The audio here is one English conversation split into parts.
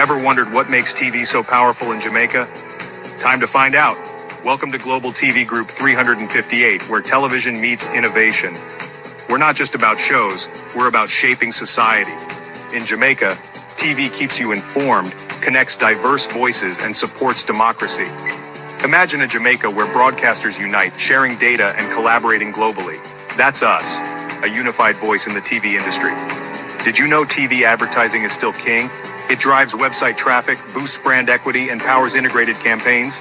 Ever wondered what makes TV so powerful in Jamaica? Time to find out. Welcome to Global TV Group 358, where television meets innovation. We're not just about shows, we're about shaping society. In Jamaica, TV keeps you informed, connects diverse voices, and supports democracy. Imagine a Jamaica where broadcasters unite, sharing data and collaborating globally. That's us, a unified voice in the TV industry. Did you know TV advertising is still king? It drives website traffic, boosts brand equity, and powers integrated campaigns.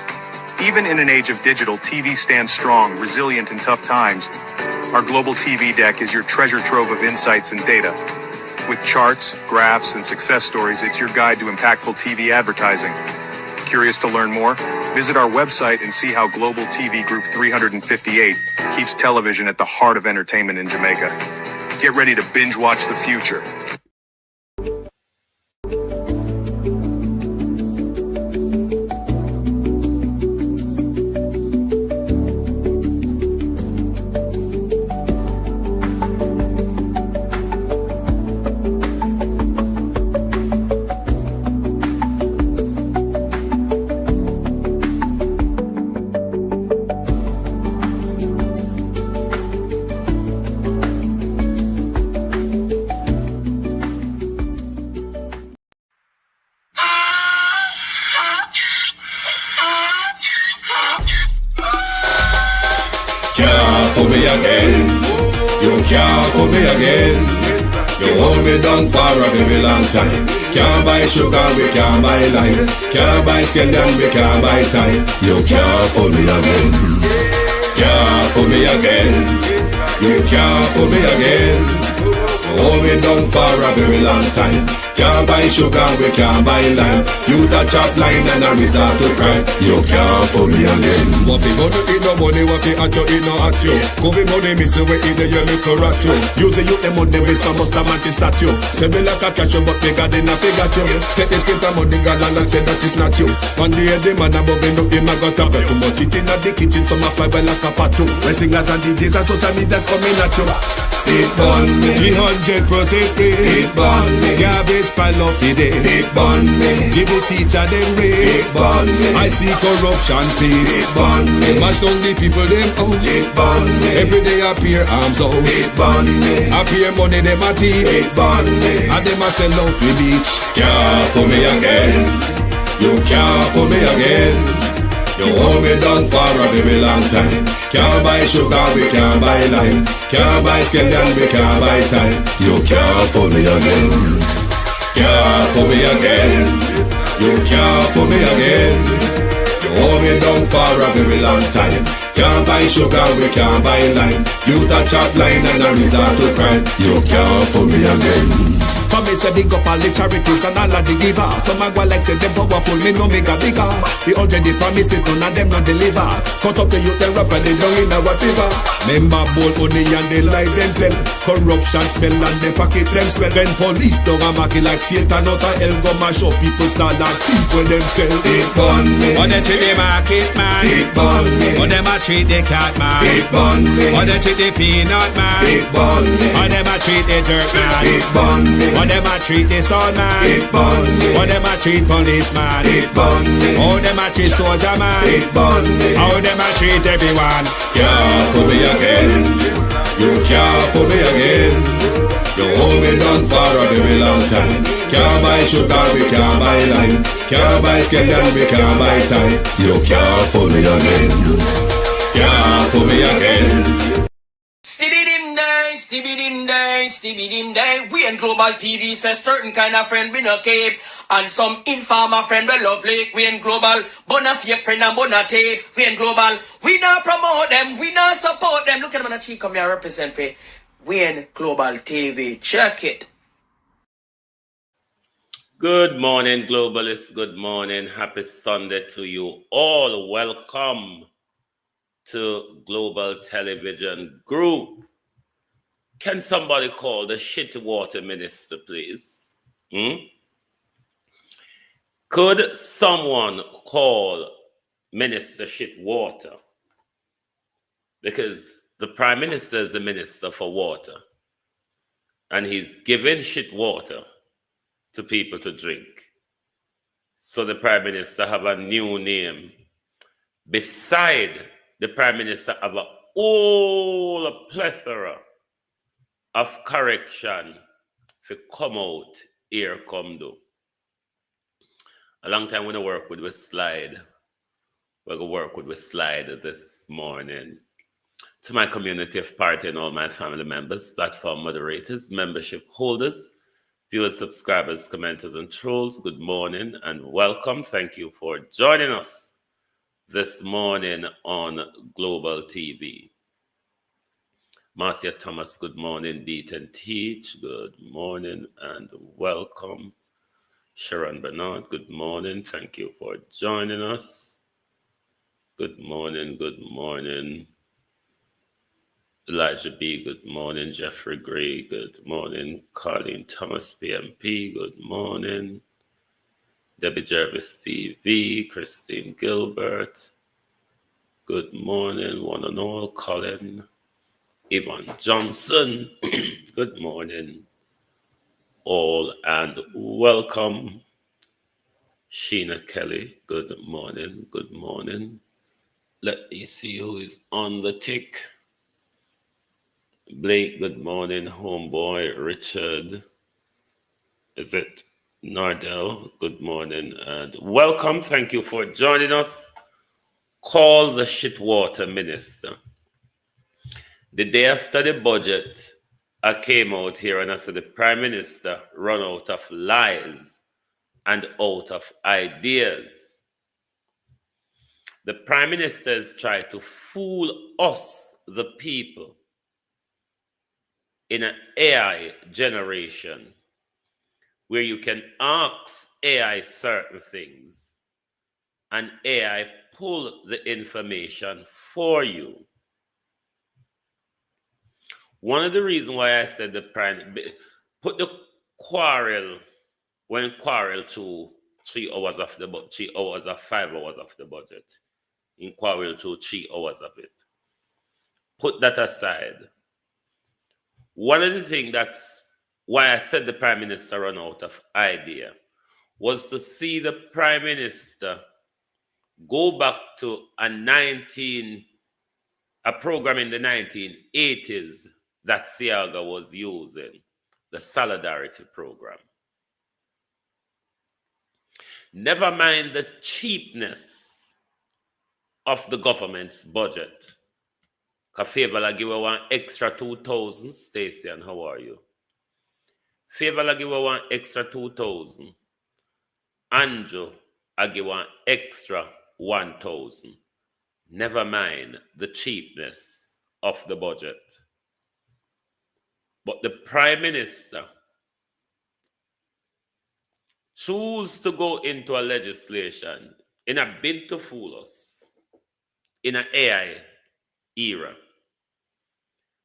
Even in an age of digital, TV stands strong, resilient in tough times. Our global TV deck is your treasure trove of insights and data. With charts, graphs, and success stories, it's your guide to impactful TV advertising. Curious to learn more? Visit our website and see how Global TV Group 358 keeps television at the heart of entertainment in Jamaica. Get ready to binge watch the future. For me again, you can't for me again. You hold me down for a very long time. Can't buy sugar, we can't buy lime. Can't buy scallion, we can't buy time. You can't for me again. Can't for me again. You can't for me again. You hold me down for a very long time. Can't buy sugar, we can't buy lime. You touch up line and a resort to crime. You can't for me again. What we gonna eat no money, what we at you, eat no at you. Go be money, miss we eat the yellow correct you. Use the youth, the money, waste no must a man to start you. Say me like a catch you, but bigger than a figure you. Take the spit of money, girl, and say that is not you. On the head, the man above him, him a got a bet. Too much eating at the kitchen, some a fly well like a pot too. When singers and DJs and social media's coming at you. It burn me, 300% raise. it burn me, Garbage pile of the day. it burn me, Give the teacher them it raise. burn me, I see corruption face. it burn me, Mash down the people them house. it burn me, Every day appear arms out. it burn me, Appear money them a thief. it burn me. And them a sell out with beach. Can't for me again. You can't for me again. You hold me down for a very long time. Can't buy sugar, we can't buy lime. Can't buy scallion, we can't buy time. You can't for me again. Can't for me again. You can't for me again. You hold me down for a very long time. Can't buy sugar, we can't buy lime. You touch up line and a resort to crime. You can't for me again. Come me say big up all the charities and all of the giver. Some a go like say them powerful, me no make a bigger. The 100 the promises, none of them not deliver. Cut up the youth, they rap and they down in our fever. Member bold money and they lie them tell. Corruption smell and they pocket them swell. When police don't a market like Satan out of hell, go mash up people start like thief when them sell. It burn me, On them treat the market man. it burn me, On them a treat the cat man. it burn me, On them treat the peanut man. it burn me, On them a treat the dirt man. it burn me, How them a treat the sun man. it burn me, How them a treat policeman. it burn me, How them a treat soldier man. it burn me. How them a treat everyone. Can't for me again. You can't for me again. You hold me down for a very long time. Can't buy sugar, we can't buy lime. Can't buy scallion, we can't buy time. You can't for me again. Can't for me again. Stevie dim day. We in Global TV say certain kind of friend we no cape. And some informer friend we love lake. We in Global, bona fake friend and bona tape. We in Global, we not promote them, we not support them. Look at them on the cheek, come here represent for. We in Global TV. Check it. Good morning, globalists. Good morning. Happy Sunday to you all. Welcome to Global Television Group. Can somebody call the shit water minister, please? Could someone call Minister Shit Water? Because the Prime Minister is the Minister for Water. And he's giving shit water to people to drink. So the Prime Minister have a new name. Beside the Prime Minister have a whole plethora of correction to come out here come do. A long time when I work with slide. We're going to work with slide this morning. To my community of party and all my family members, platform moderators, membership holders, viewers, subscribers, commenters, and trolls, good morning and welcome. Thank you for joining us this morning on Global TV. Marcia Thomas, good morning. Beat and Teach, good morning and welcome. Sharon Bernard, good morning. Thank you for joining us. Good morning, good morning. Elijah B, good morning. Jeffrey Gray, good morning. Colleen Thomas, PMP, good morning. Debbie Jervis TV, Christine Gilbert, good morning. One and all, Colin. Yvonne Johnson, good morning. All and welcome. Sheena Kelly, good morning, good morning. Let me see who is on the tick. Blake, good morning. Homeboy, Richard. Is it Nardell? Good morning and welcome. Thank you for joining us. Call the shitwater minister. The day after the budget, I came out here and I said the Prime Minister run out of lies and out of ideas. The Prime Minister is trying to fool us, the people, in an AI generation where you can ask AI certain things and AI pull the information for you. One of the reasons why I said the Prime, put the quarrel, when quarrel to 3 hours of the budget, 3 hours or 5 hours of the budget, in quarrel to 3 hours of it. Put that aside. One of the things that's why I said the Prime Minister run out of idea was to see the Prime Minister go back to a program in the 1980s that Siaga was using, the Solidarity Program. Never mind the cheapness of the government's budget. Favor I give her one extra 2,000. Stacey, and how are you? Favor I give her one extra 2,000. Andrew, I give one extra 1,000. Never mind the cheapness of the budget. But the Prime Minister choose to go into a legislation in a bid to fool us in an AI era.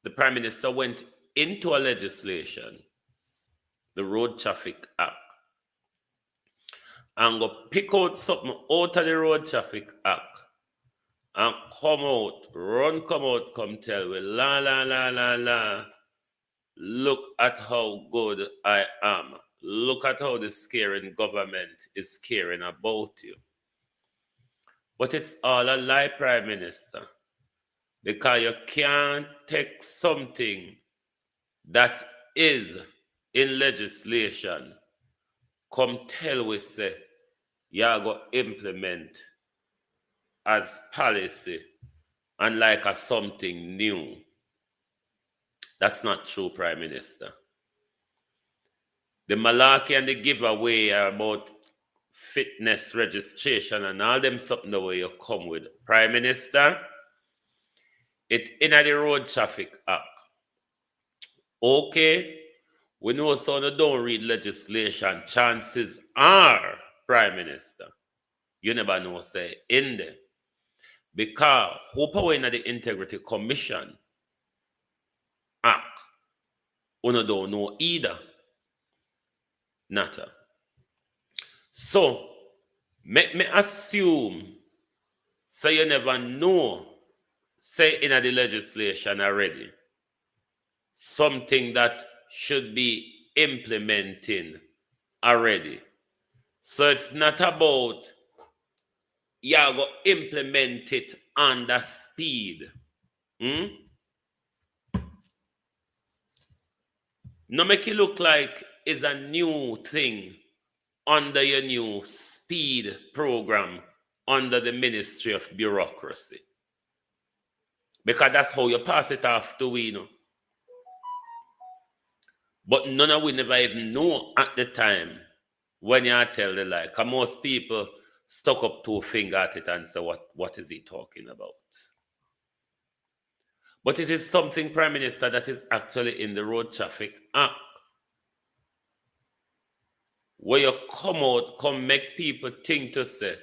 The Prime Minister went into a legislation, the Road Traffic Act, and go pick out something out of the Road Traffic Act and come out, come tell me, la, look at how good I am. Look at how the scaring government is caring about you. But it's all a lie, Prime Minister, because you can't take something that is in legislation, come tell we say, you're going to implement as policy and like a something new. That's not true, Prime Minister. The malarkey and the giveaway are about fitness registration and all them something the way you come with. Prime Minister, it in the Road Traffic Act. Okay, we know someone don't read legislation. Chances are, Prime Minister, you never know say in there. Because who power in the Integrity Commission Act, we don't know either. Nata. So, make me assume, say you never know, say in the legislation already, something that should be implementing already. So it's not about you go implement it under speed. No make it look like it's a new thing under your new speed program under the Ministry of Bureaucracy. Because that's how you pass it off to we, But none of we never even know at the time when you tell the lie. Because most people stuck up two fingers at it and say, what is he talking about? But it is something, Prime Minister, that is actually in the Road Traffic Act. Where you come make people think to say,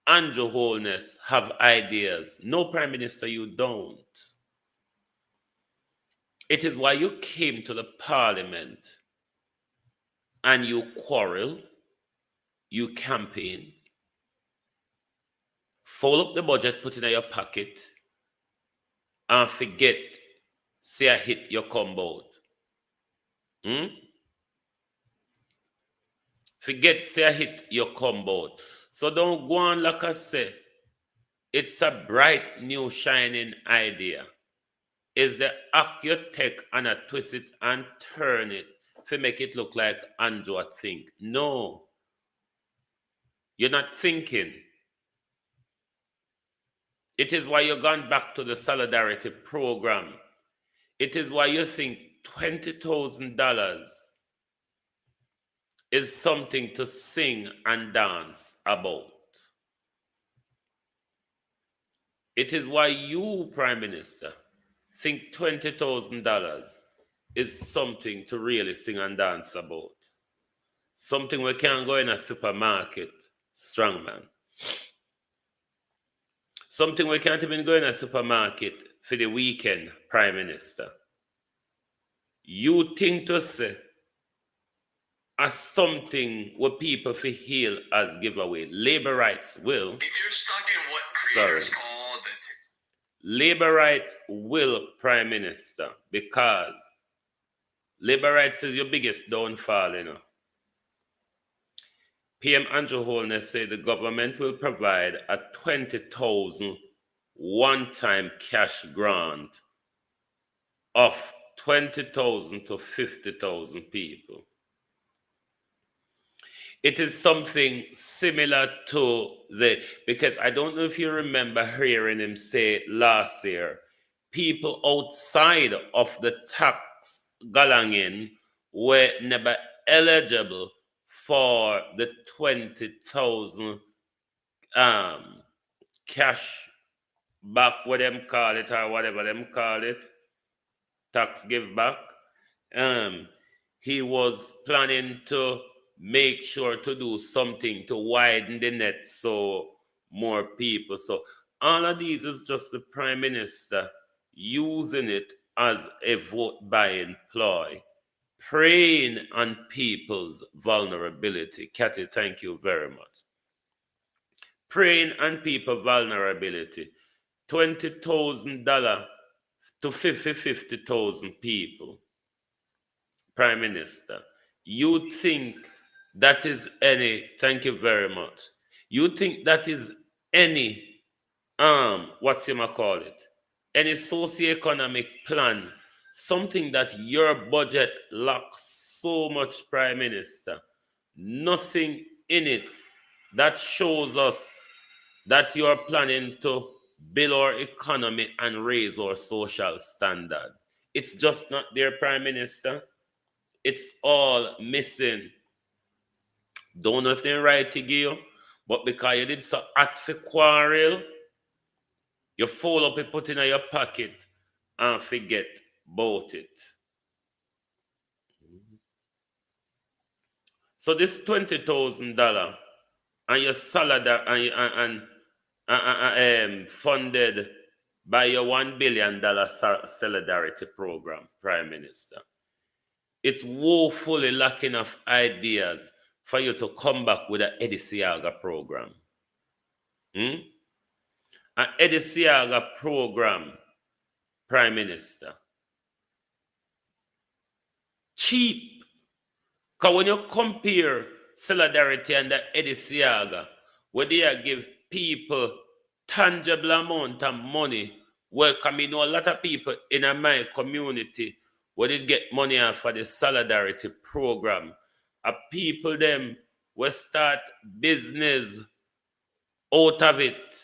Andrew Holness have ideas. No, Prime Minister, you don't. It is why you came to the Parliament and you quarrel, you campaign, fold up the budget, put it in your pocket, and forget, say a hit your combo. Forget, say a hit your combo. So don't go on like I say. It's a bright, new, shining idea. Is the act you take and a twist it and turn it to make it look like Andrew think. No. You're not thinking. It is why you've gone back to the solidarity program. It is why you think $20,000 is something to sing and dance about. It is why you, Prime Minister, think $20,000 is something to really sing and dance about. Something we can't go in a supermarket, strongman. Something we can't even go in a supermarket for the weekend, Prime Minister. You think to say as something what people feel as giveaway. Labor rights will. If you're stuck in what creators call Labor rights will, Prime Minister, because labor rights is your biggest downfall, PM Andrew Holness said the government will provide a 20,000 one-time cash grant of 20,000 to 50,000 people. It is something similar to because I don't know if you remember hearing him say last year, people outside of the tax galangin were never eligible for the 20,000 cash back, what them call it, or whatever them call it, tax give back. He was planning to make sure to do something to widen the net so more people. So all of these is just the Prime Minister using it as a vote buying ploy, preying on people's vulnerability. Kathy, thank you very much. Preying on people's vulnerability. $20,000 to 50,000 people. Prime Minister, you think that is any, thank you very much. You think that is any, what's you call it? Any socioeconomic plan, something that your budget lacks so much, Prime Minister, nothing in it that shows us that you are planning to build our economy and raise our social standard. It's just not there, Prime Minister. It's all missing. Don't know if they're right to give you, but because you did so act for quarrel, you fold up and put it in your pocket and forget about it. So this $20,000 and your salary and funded by your $1 billion solidarity program, Prime Minister. It's woefully lacking of ideas for you to come back with an Eddie Siaga program. An Eddie Siaga program, Prime Minister. Cheap. Because when you compare solidarity under Eddie Siaga, where they give people tangible amount of money. Welcome, you know, a lot of people in my community where they get money off for the solidarity program. People them will start business out of it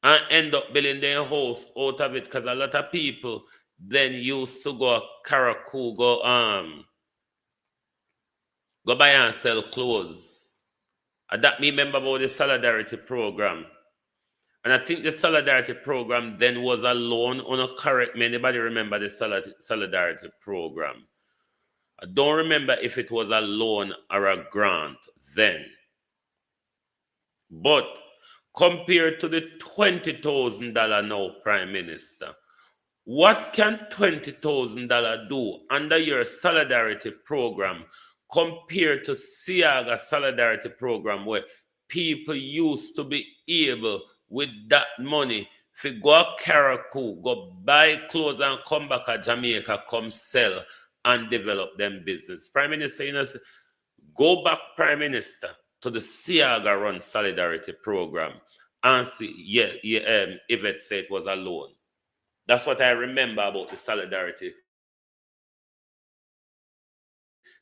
and end up building their house out of it, because a lot of people then used to go Karakou, go buy and sell clothes. And that me remember about the solidarity program. And I think the solidarity program then was a loan. Correct me, anybody remember the solidarity program? I don't remember if it was a loan or a grant then. But compared to the $20,000 now, Prime Minister, what can $20,000 do under your solidarity program compared to Siaga solidarity program, where people used to be able with that money to go to Karakou, go buy clothes and come back to Jamaica, come sell and develop them business? Prime Minister, you know, go back, Prime Minister, to the Siaga run solidarity program and see, Yvette said it was a loan. That's what I remember about the solidarity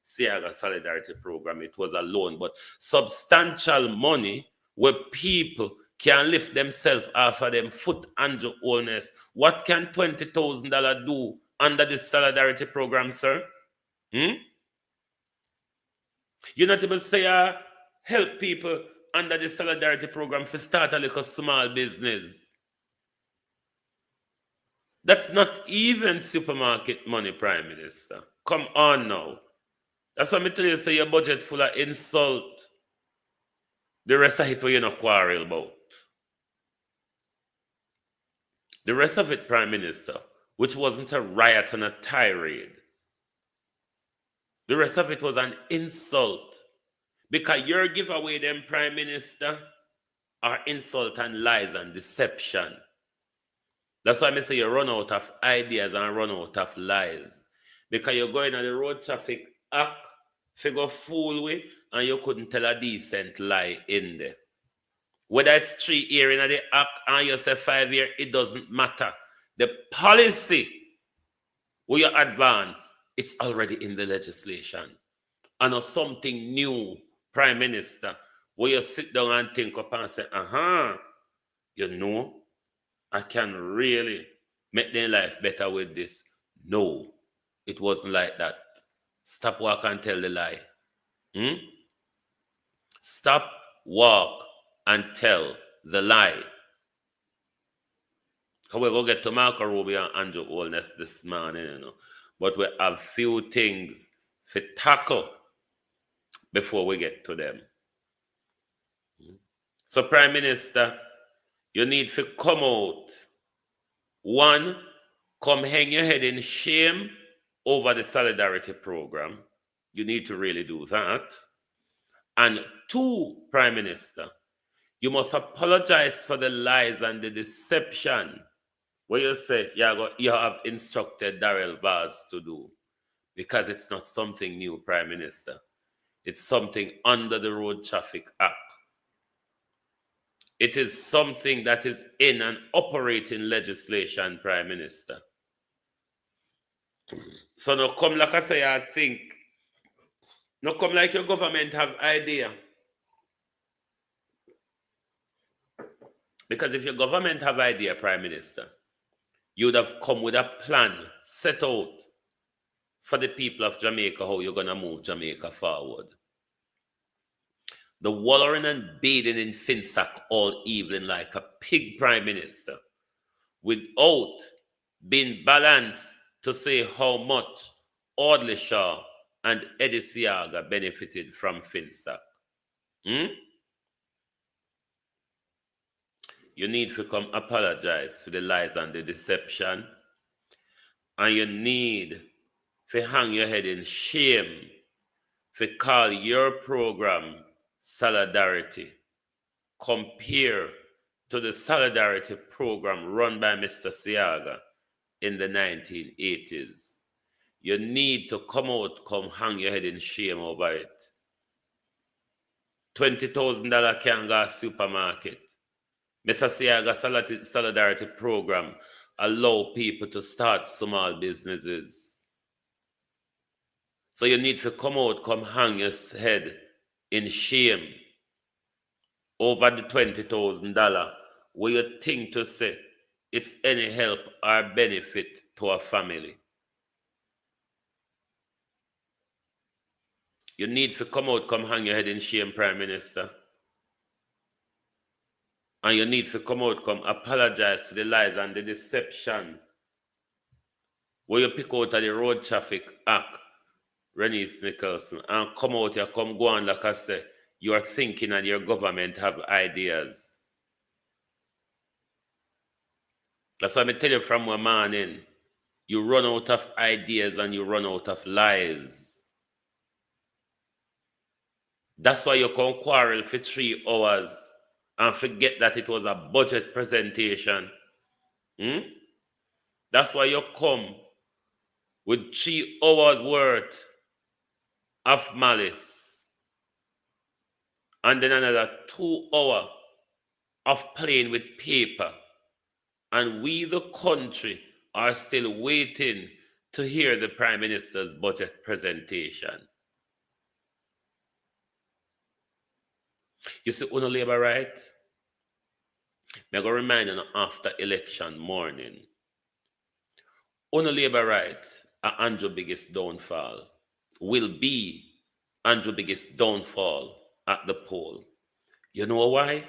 Siaga solidarity program. It was a loan, but substantial money where people can lift themselves off of them foot and illness. What can $20,000 do under the solidarity program, sir? You're not able to say help people under the solidarity program to start a little small business. That's not even supermarket money, Prime Minister. Come on now. That's what I tell you, say your budget full of insult. The rest of it we not quarrel about. The rest of it, Prime Minister, which wasn't a riot and a tirade. The rest of it was an insult. Because your giveaway them, Prime Minister, are insult and lies and deception. That's why I say you run out of ideas and run out of lies. Because you're going on the road traffic act, figure fool with, and you couldn't tell a decent lie in there. Whether it's 3 years in the act and you say 5 years, it doesn't matter. The policy where you advance, it's already in the legislation. And not something new, Prime Minister, where you sit down and think up and say, you know, I can really make their life better with this. No, it wasn't like that. Stop, walk, and tell the lie. Stop, walk, and tell the lie. We're going to get to Marco Rubio and Andrew Holness this morning, you know. But we have few things to tackle before we get to them. So, Prime Minister, you need to come out. One, come hang your head in shame over the solidarity program. You need to really do that. And two, Prime Minister, you must apologize for the lies and the deception where you say you have instructed Darrell Vaz to do, because it's not something new, Prime Minister. It's something under the Road Traffic Act. It is something that is in an operating legislation, Prime Minister. So now come like I say, I think. Now come like your government have idea. Because if your government have idea, Prime Minister, you would have come with a plan set out for the people of Jamaica, how you're going to move Jamaica forward. The wallowing and bathing in Finsack all evening like a pig, Prime Minister, without being balanced to say how much Audley Shaw and Eddie Siaga benefited from Finsack. You need to come apologize for the lies and the deception. And you need to hang your head in shame to call your program Solidarity. Compare to the Solidarity program run by Mr. Siaga in the 1980s. You need to come out, come hang your head in shame over it. $20,000 can go supermarket. Mr. Siaga Solidarity Program allow people to start small businesses. So you need to come out, come hang your head in shame over the $20,000 where you think to say it's any help or benefit to a family. You need to come out, come hang your head in shame, Prime Minister. And you need to come out, come apologize for the lies and the deception where you pick out of the Road Traffic Act, Renice Nicholson, and come out here, come go on like I said, you are thinking and your government have ideas. That's why I tell you from one morning, you run out of ideas and you run out of lies. That's why you come quarrel for 3 hours and forget that it was a budget presentation. That's why you come with 3 hours worth of malice and then another 2 hours of playing with paper. And we, the country, are still waiting to hear the Prime Minister's budget presentation. You see, Uno Labour right? I'm going to remind you after election morning. Uno Labour right, Andrew's biggest downfall will be Andrew's biggest downfall at the poll. You know why?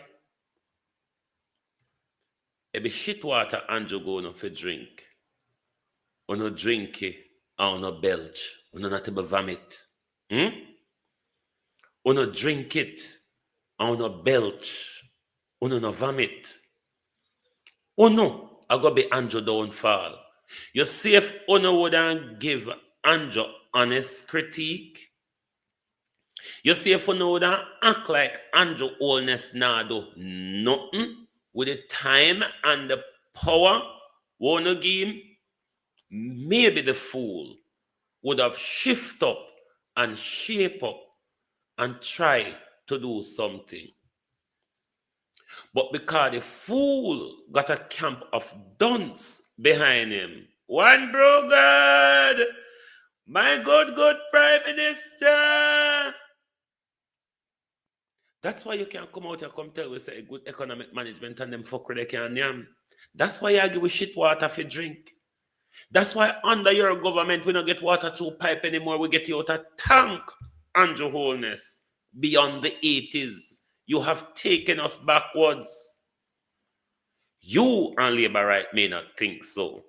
Every shit water Andrew going for drink. Uno drink it and uno belch. Uno not able vomit. Uno drink it and uno belch. Uno no vomit. Uno I go be Andrew downfall. You see if Uno wouldn't give Andrew honest critique. You see if Uno wouldn't act like Andrew wholeness nah do nothing with the time and the power wanna give him, maybe the fool would have shift up and shape up and try to do something. But because the fool got a camp of dunce behind him, one bro God, my good Prime Minister. That's why you can't come out here come tell us a good economic management and them fucker they can yam. That's why you give we shit water for drink. That's why under your government we don't get water through pipe anymore. We get you out a tank. Andrew Holness, beyond the 80s. You have taken us backwards. You and Labour Right may not think so.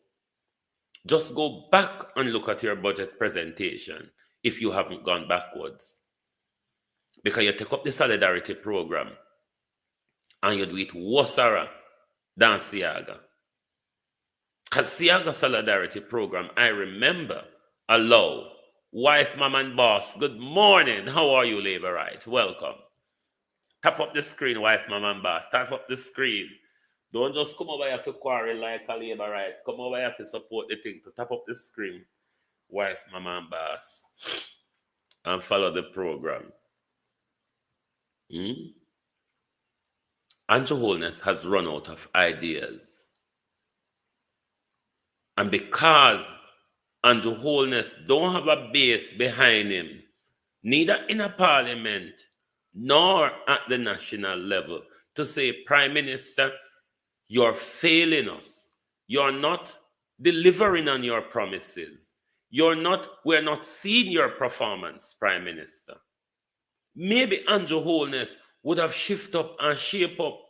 Just go back and look at your budget presentation if you haven't gone backwards. Because you take up the solidarity program and you do it worser than Siaga. Because Siaga solidarity program, I remember, allow wife, mom, and boss. Good morning. How are you, Labour Right? Welcome. Tap up the screen, wife, mom, and boss. Tap up the screen. Don't just come over here to quarrel like a Labour Right. Come over here to support the thing. To tap up the screen, wife, mom, and boss. And follow the program. Andrew Holness has run out of ideas. And because Andrew Holness don't have a base behind him, neither in a parliament nor at the national level, to say, Prime Minister, you're failing us. You're not delivering on your promises. We're not seeing your performance, Prime Minister. Maybe Andrew Holness would have shifted up and shape up.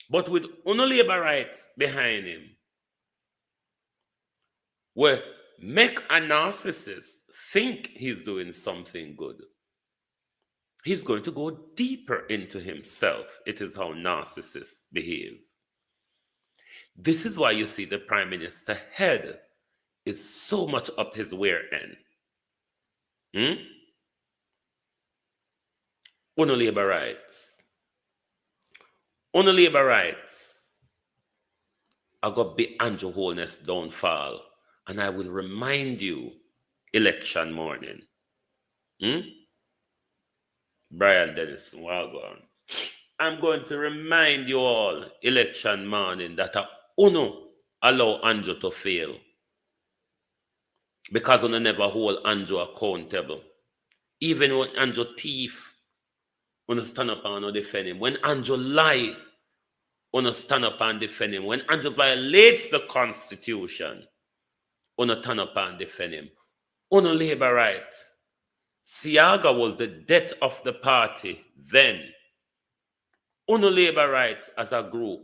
But with Uno Labour Rights behind him, where make a narcissist think he's doing something good, he's going to go deeper into himself. It is how narcissists behave. This is why you see the Prime Minister head is so much up his rear end. Uno Labour Rights. Uno Labour Rights. I got be Andrew Holness downfall. And I will remind you, election morning. Brian Dennis, well gone. I'm going to remind you all, election morning, that Uno allow Andrew to fail. Because Uno never hold Andrew accountable. Even when Andrew thief, Uno stand up and defend him. When Andrew lie, Uno stand up and defend him. When Andrew violates the Constitution, Uno stand up and defend him. Uno labor right. Siaga was the death of the party then. Uno labor rights as a group.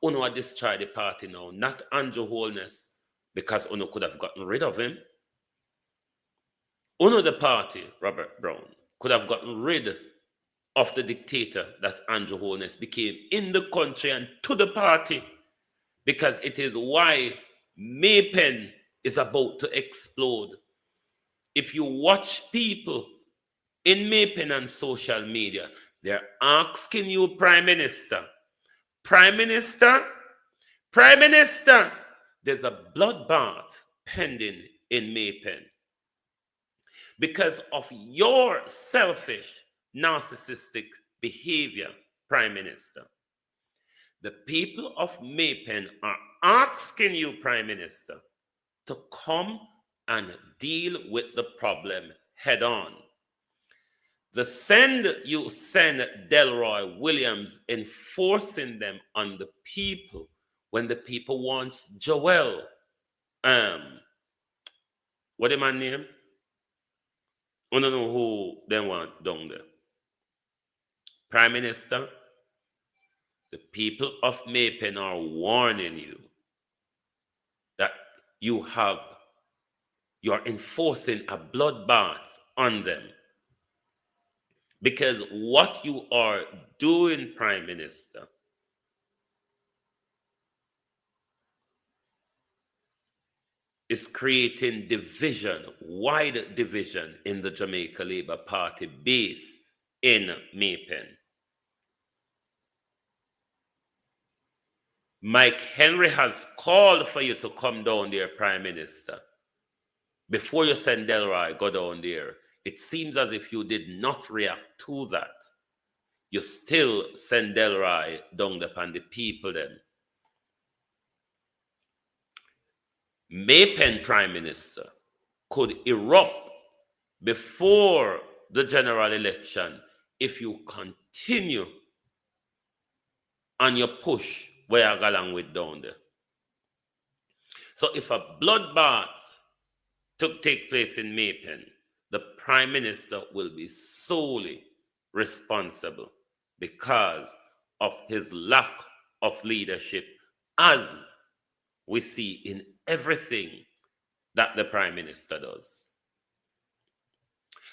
Uno destroy the party now, not Andrew Holness, because Uno could have gotten rid of him. Uno the party, Robert Brown, could have gotten rid of the dictator that Andrew Holness became in the country and to the party, because it is why Maypen is about to explode. If you watch people in Maypen and social media, they're asking you, Prime Minister, Prime Minister, Prime Minister, there's a bloodbath pending in Maypen because of your selfish, narcissistic behavior, Prime Minister. The people of Maypen are asking you, Prime Minister, to come and deal with the problem head on. You send Delroy Williams enforcing them on the people when the people wants Joel. What am I name? I don't know who they want down there. Prime Minister, the people of Maypen are warning you that you're enforcing a bloodbath on them. Because what you are doing, Prime Minister, is creating division, wide division in the Jamaica Labour Party base in Maypen. Mike Henry has called for you to come down there, Prime Minister. Before you send Delroy, go down there. It seems as if you did not react to that. You still send Delroy down upon the people then. Maypen Prime Minister could erupt before the general election if you continue on your push where I go along with down there. So if a bloodbath take place in Maypen, the Prime Minister will be solely responsible because of his lack of leadership, as we see in everything that the Prime Minister does.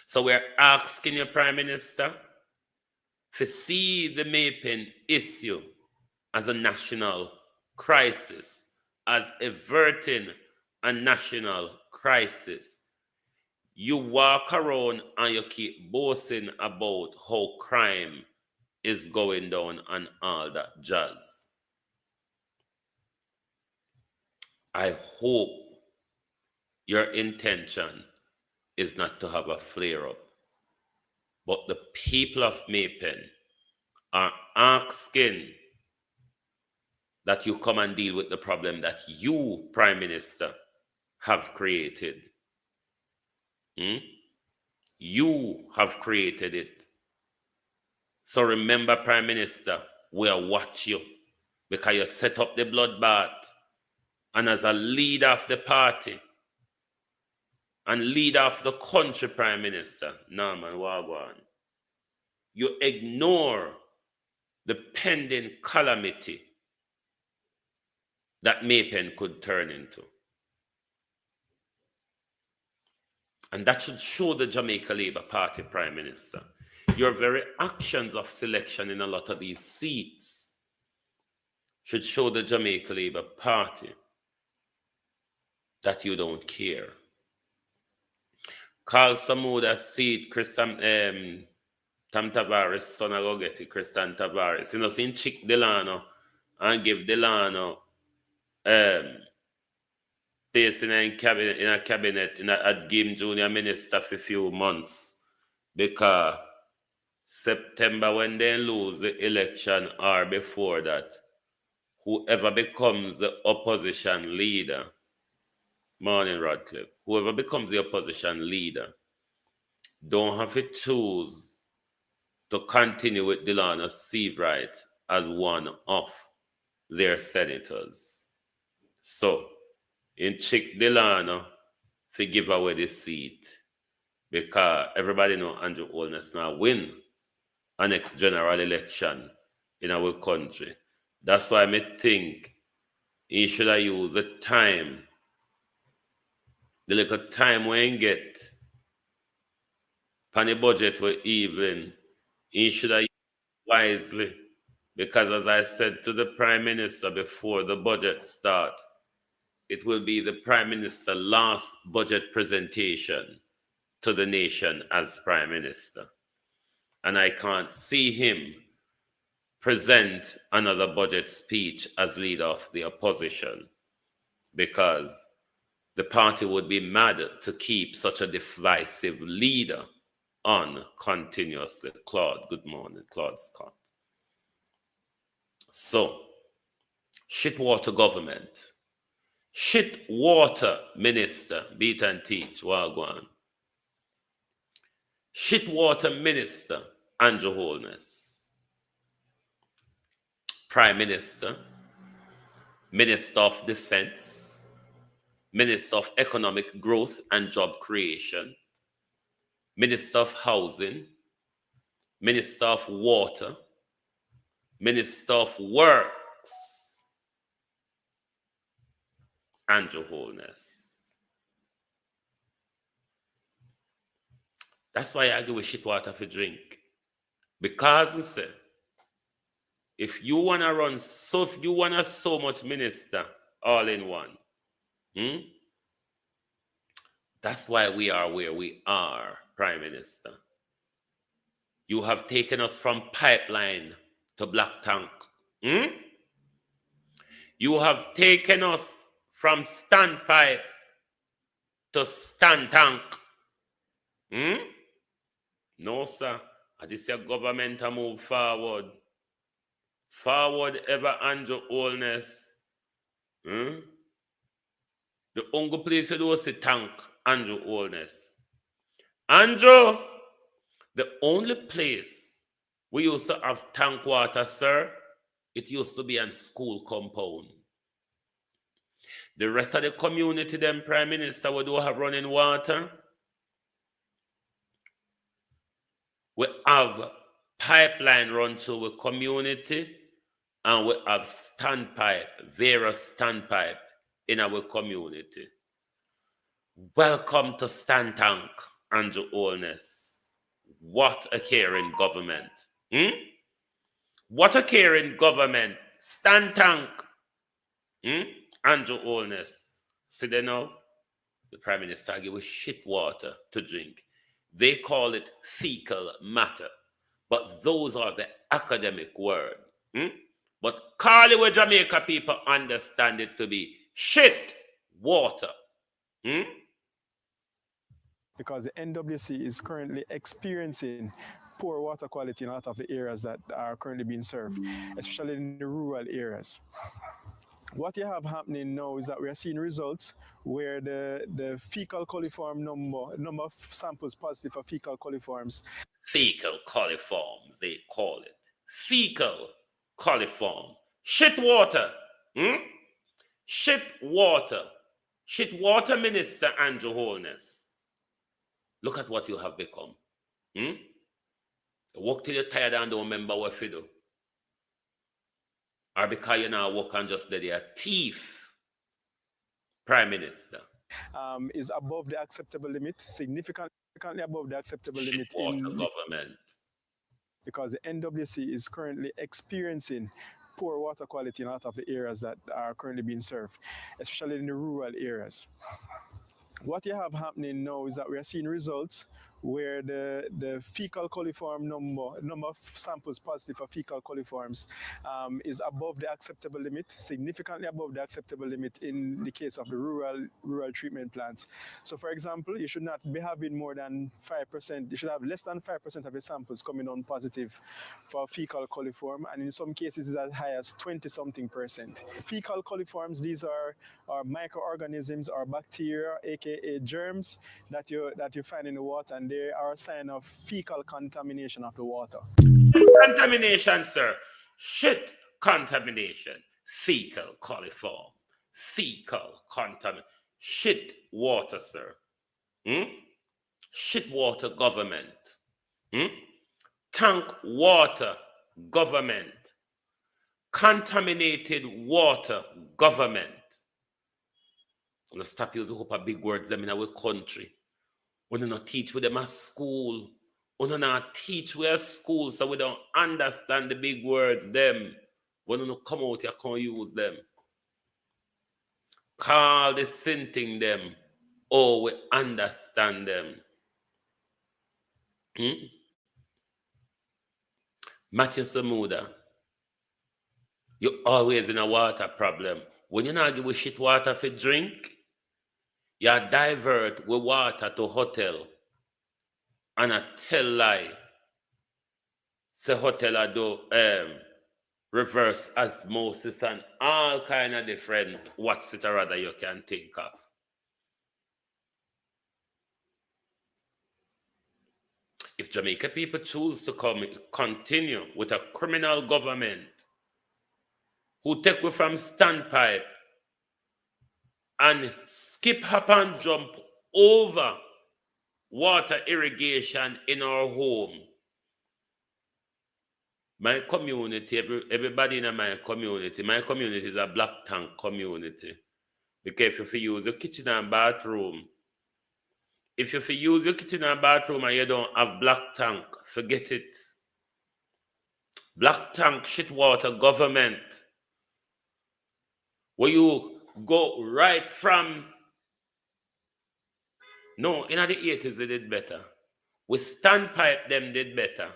So we're asking you, Prime Minister, to see the Maypen issue as a national crisis, as averting a national crisis. You walk around and you keep boasting about how crime is going down and all that jazz. I hope your intention is not to have a flare-up, but the people of Maypen are asking that you come and deal with the problem that you, Prime Minister, have created. You have created it. So remember, Prime Minister, we'll watch you because you set up the bloodbath. And as a leader of the party and leader of the country, Prime Minister, Norman Wagwan, you ignore the pending calamity that Maypen could turn into. And that should show the Jamaica Labour Party, Prime Minister. Your very actions of selection in a lot of these seats should show the Jamaica Labour Party that you don't care. Carl Samuda seat, Tam Tavares, son I go get it, Christian Tavares. You know, seeing Chick Delano and give Delano place in a cabinet, I'd give him junior minister for a few months because September when they lose the election or before that, whoever becomes the opposition leader, morning Radcliffe, whoever becomes the opposition leader, don't have to choose to continue with Delano Seabright as one of their senators. So, in Chick Delano, to give away the seat, because everybody know Andrew Holness now win a next general election in our country. That's why I think he should have used the time, the little time we get on the budget we're even, he should have used wisely. Because as I said to the Prime Minister before the budget start, it will be the Prime Minister's last budget presentation to the nation as Prime Minister. And I can't see him present another budget speech as leader of the opposition, because the party would be mad to keep such a divisive leader on continuously. Claude, good morning, Claude Scott. So, shitwater government, shitwater minister, beat and teach, Wagwan. Shitwater minister, Andrew Holness. Prime Minister, Minister of Defense, Minister of Economic Growth and Job Creation, Minister of Housing, Minister of Water, Minister of Works, Andrew Holness. That's why I argue with shit water for drink. Because he said, if you want so much minister all in one, that's why we are where we are, Prime Minister. You have taken us from pipeline to black tank. You have taken us from standpipe to stand tank. No, sir. This your government to move forward. Forward ever, Andrew Holness. The only place you do is the tank, Andrew Holness. Andrew, the only place we used to have tank water, sir, it used to be in school compound. The rest of the community, them Prime Minister, we do have running water. We have pipeline run through the community, and we have standpipe, various standpipe in our community. Welcome to Stand Tank, Andrew Holness. What a caring government. What a caring government. Stand Tank. Andrew Holness. See there now? The Prime Minister give us shit water to drink. They call it fecal matter. But those are the academic word. But Carly with Jamaica people understand it to be shit water. Because the NWC is currently experiencing poor water quality in a lot of the areas that are currently being served, especially in the rural areas. What you have happening now is that we are seeing results where the fecal coliform number of samples positive for fecal coliforms. Fecal coliforms, they call it. Fecal coliform. Shit water. Shit water. Shit water Minister Andrew Holness. Look at what you have become. Work till you're tired and don't remember what you do. Or because you now work and just let your thief, Prime Minister. Is above the acceptable limit, significantly above the acceptable limit. Water government. Because the NWC is currently experiencing poor water quality in a lot of the areas that are currently being served, especially in the rural areas. What you have happening now is that we are seeing results where the fecal coliform number of samples positive for fecal coliforms is above the acceptable limit, significantly above the acceptable limit in the case of the rural treatment plants. So, for example, you should not be having more than 5%. You should have less than 5% of the samples coming on positive for fecal coliform, and in some cases, it's as high as 20 something percent. Fecal coliforms, these are microorganisms or bacteria, aka germs, that you find in the water, and they are a sign of fecal contamination of the water. Contamination, sir. Shit contamination. Fecal coliform. Fecal contamination. Shit water, sir. Hmm? Shit water government. Hmm? Tank water government. Contaminated water government. Let's stop using a big words them in our country. We don't teach with them at school. We don't teach we at school, so we don't understand the big words them. We don't come out here can't use them. Call the sinting them. Oh, we understand them. Hmm? Matthew Samuda, you always in a water problem. When you not give a shit water for drink, you divert with water to hotel and a tell lie. Say hotel a do reverse osmosis and all kind of different what's it or rather you can think of. If Jamaica people choose to continue with a criminal government who take we from standpipe and skip, hop and jump over water irrigation in our home, my community, everybody in my community is a black tank community. Because if you use your kitchen and bathroom, if you use your kitchen and bathroom and you don't have black tank, forget it. Black tank shit water government. Where you go right from, no, in the 80s they did better. With standpipe them did better.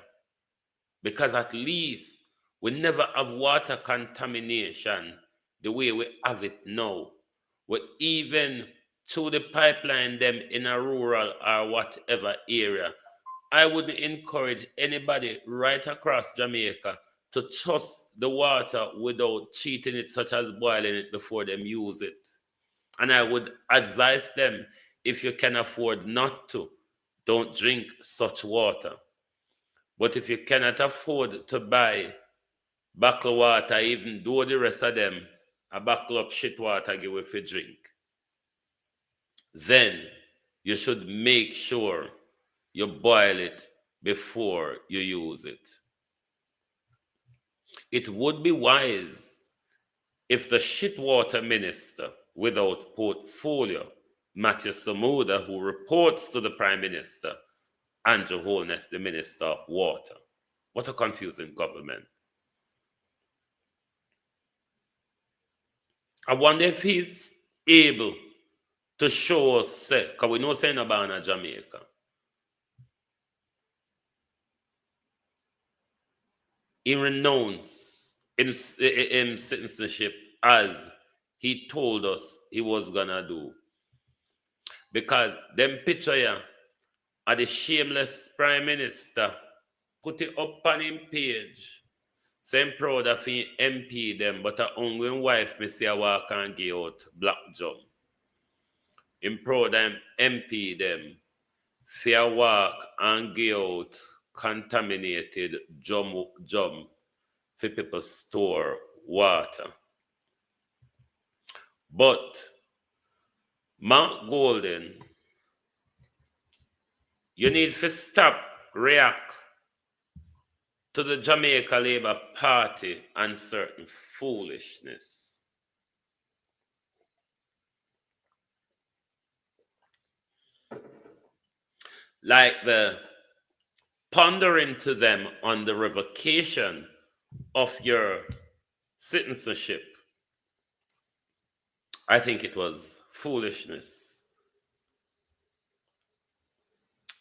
Because at least we never have water contamination the way we have it now. We even through the pipeline them in a rural or whatever area. I would encourage anybody right across Jamaica to trust the water without treating it, such as boiling it before them use it. And I would advise them, if you can afford not to, don't drink such water. But if you cannot afford to buy bottled water, even though the rest of them a bottle of shit water give if you drink, then you should make sure you boil it before you use it. It would be wise if the shit water minister without portfolio, Matthew Samuda, who reports to the Prime Minister, Andrew Holness, the Minister of Water. What a confusing government. I wonder if he's able to show us, because we know saying about Jamaica. He renounced in citizenship as he told us he was gonna do. Because them picture here are the shameless Prime Minister put it up on him page. So I'm proud of him MP them, but a hungry wife me see a walk and give out black jump. I'm proud of him MP them, see a walk and give out contaminated jump for people store water. But Mark Golden, you need to stop react to the Jamaica Labour Party and certain foolishness. Like the pondering to them on the revocation of your citizenship. I think it was foolishness.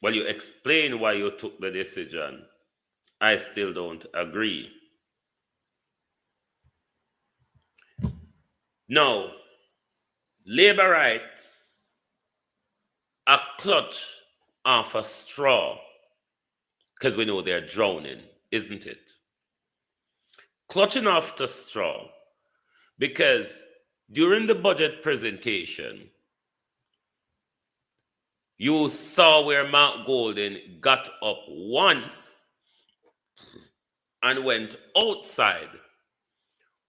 Well, you explain why you took the decision. I still don't agree. Now, labor rights are clutch off a straw because we know they're drowning, isn't it? Clutching off the straw because during the budget presentation, you saw where Mark Golden got up once and went outside,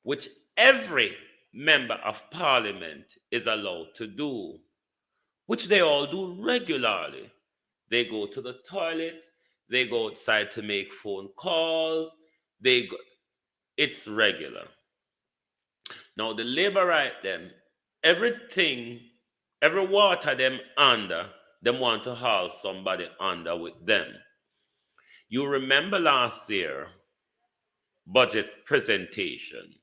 which every member of parliament is allowed to do, which they all do regularly. They go to the toilet, they go outside to make phone calls, it's regular. Now the labor right them, everything, every water them under, them want to haul somebody under with them. You remember last year, budget presentation,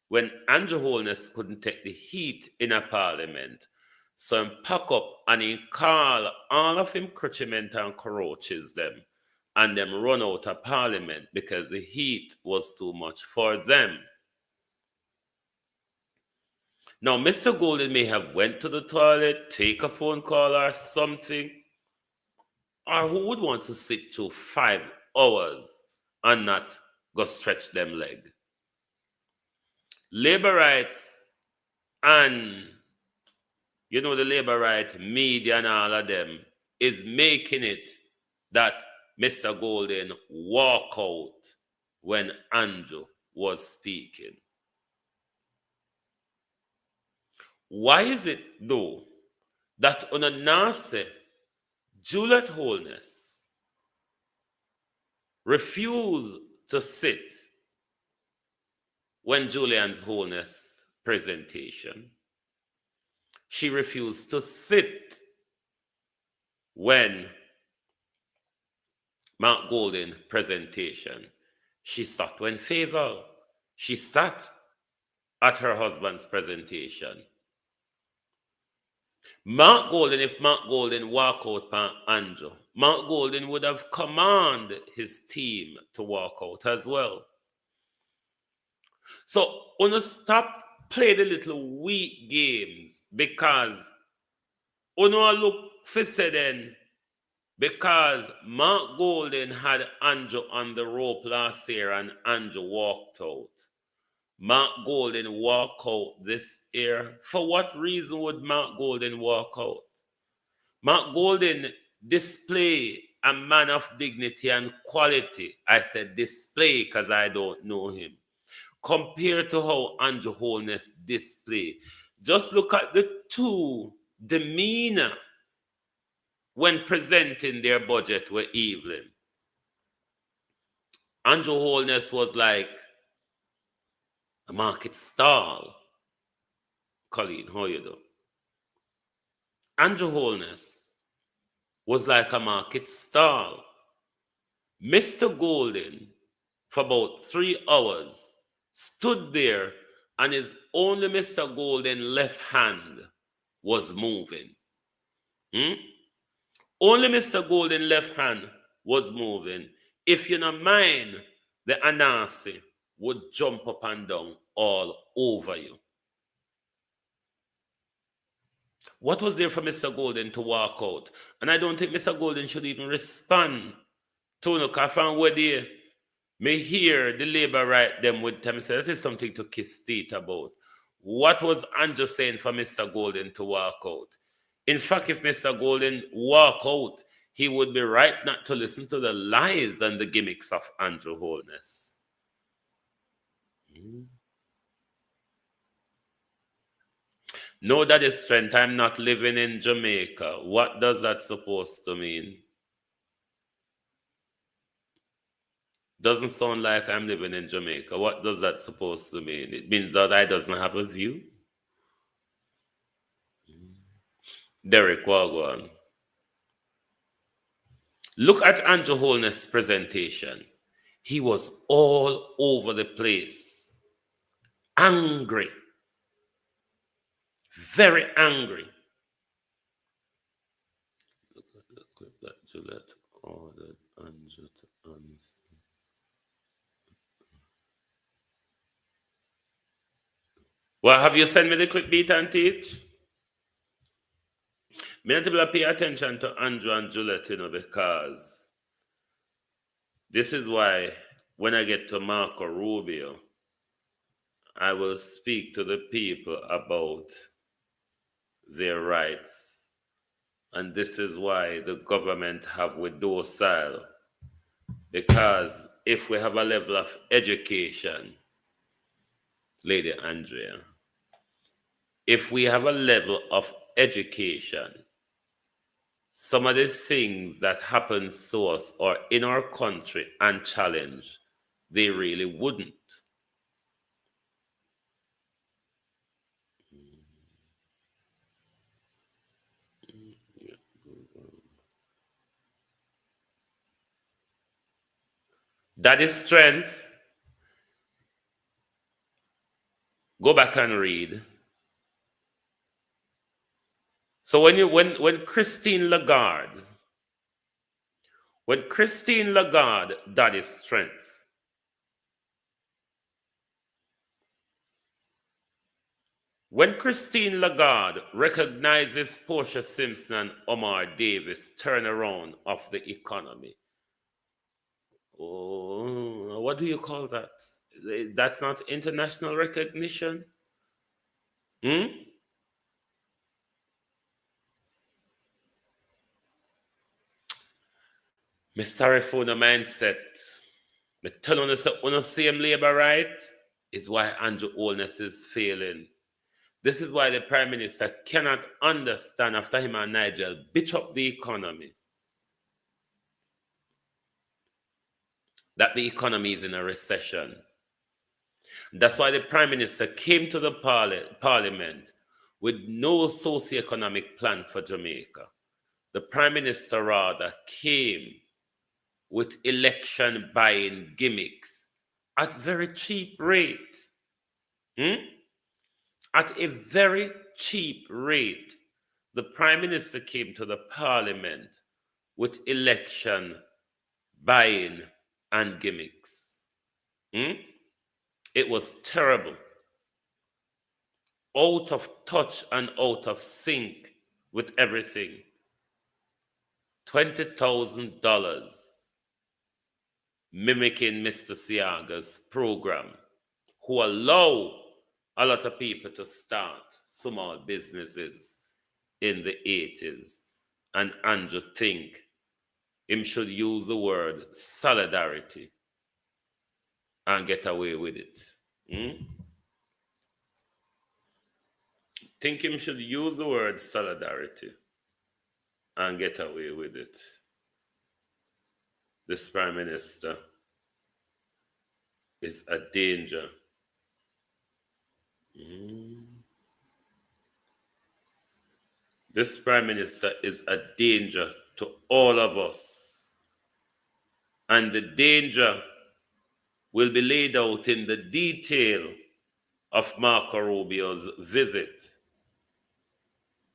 when Andrew Holness couldn't take the heat in a parliament, so him pack up and he call all of him crutchment and cockroaches them and them run out of parliament because the heat was too much for them. Now, Mr. Golden may have went to the toilet, take a phone call or something, or who would want to sit through 5 hours and not go stretch them leg? Labor rights and, the labor right media and all of them is making it that Mr. Golden walk out when Andrew was speaking. Why is it, though, that on a nase, Juliet Holness refused to sit when Julian's Holness presentation? She refused to sit when Mark Golden presentation. She sat when favor. She sat at her husband's presentation. If Mark Golden walk out pan Andrew, Mark Golden would have commanded his team to walk out as well. So, wanna stop play the little weak games because wanna look for then because Mark Golden had Andrew on the rope last year and Andrew walked out. Mark Golden walk out this year. For what reason would Mark Golden walk out? Mark Golden display a man of dignity and quality. I said display because I don't know him. Compared to how Andrew Holness display. Just look at the two demeanor when presenting their budget with Evelyn. Andrew Holness was like a market stall. Colleen, how you do? Andrew Holness was like a market stall. Mr. Golden, for about 3 hours, stood there and his only Mr. Golden left hand was moving. Only Mr. Golden left hand was moving. If you don't mind, the Anansi would jump up and down all over you. What was there for Mr. Golden to walk out? And I don't think Mr. Golden should even respond to no kafan where they may hear the labor right them with them say that is something to kiss teeth about. What was Andrew saying for Mr. Golden to walk out? In fact, if Mr. Golden walk out, he would be right not to listen to the lies and the gimmicks of Andrew Holness. No, that is strength. I'm not living in Jamaica. What does that supposed to mean? Doesn't sound like I'm living in Jamaica. What does that supposed to mean? It means that I doesn't have a view. Derek Wagwan. Look at Andrew Holness' presentation. He was all over the place. Angry. Very angry. Look at the clip that Gillette ordered Andrew to answer. Well, have you sent me the clip, beat and teach? Me need to pay attention to Andrew and Gillette, because this is why when I get to Marco Rubio, I will speak to the people about their rights. And this is why the government have with docile. Because if we have a level of education, Lady Andrea, if we have a level of education, some of the things that happen to us or in our country and challenge, they really wouldn't. That is strength. Go back and read. So when Christine Lagarde, that is strength. When Christine Lagarde recognizes Portia Simpson and Omar Davis' turnaround of the economy, oh, what do you call that? That's not international recognition? Me sorry for the mindset. Me tell you, the same labor right is why Andrew Holness is failing. This is why the Prime Minister cannot understand after him and Nigel bitch up the economy, that the economy is in a recession. That's why the Prime Minister came to the Parliament with no socio-economic plan for Jamaica. The Prime Minister rather came with election buying gimmicks at very cheap rate. At a very cheap rate, the Prime Minister came to the Parliament with election buying and gimmicks. It was terrible. Out of touch and out of sync with everything. $20,000 mimicking Mr. Siaga's program, who allow a lot of people to start small businesses in the 80s. And Andrew think him should use the word solidarity and get away with it. Think him should use the word solidarity and get away with it. This Prime Minister is a danger. This Prime Minister is a danger to all of us. And the danger will be laid out in the detail of Marco Rubio's visit.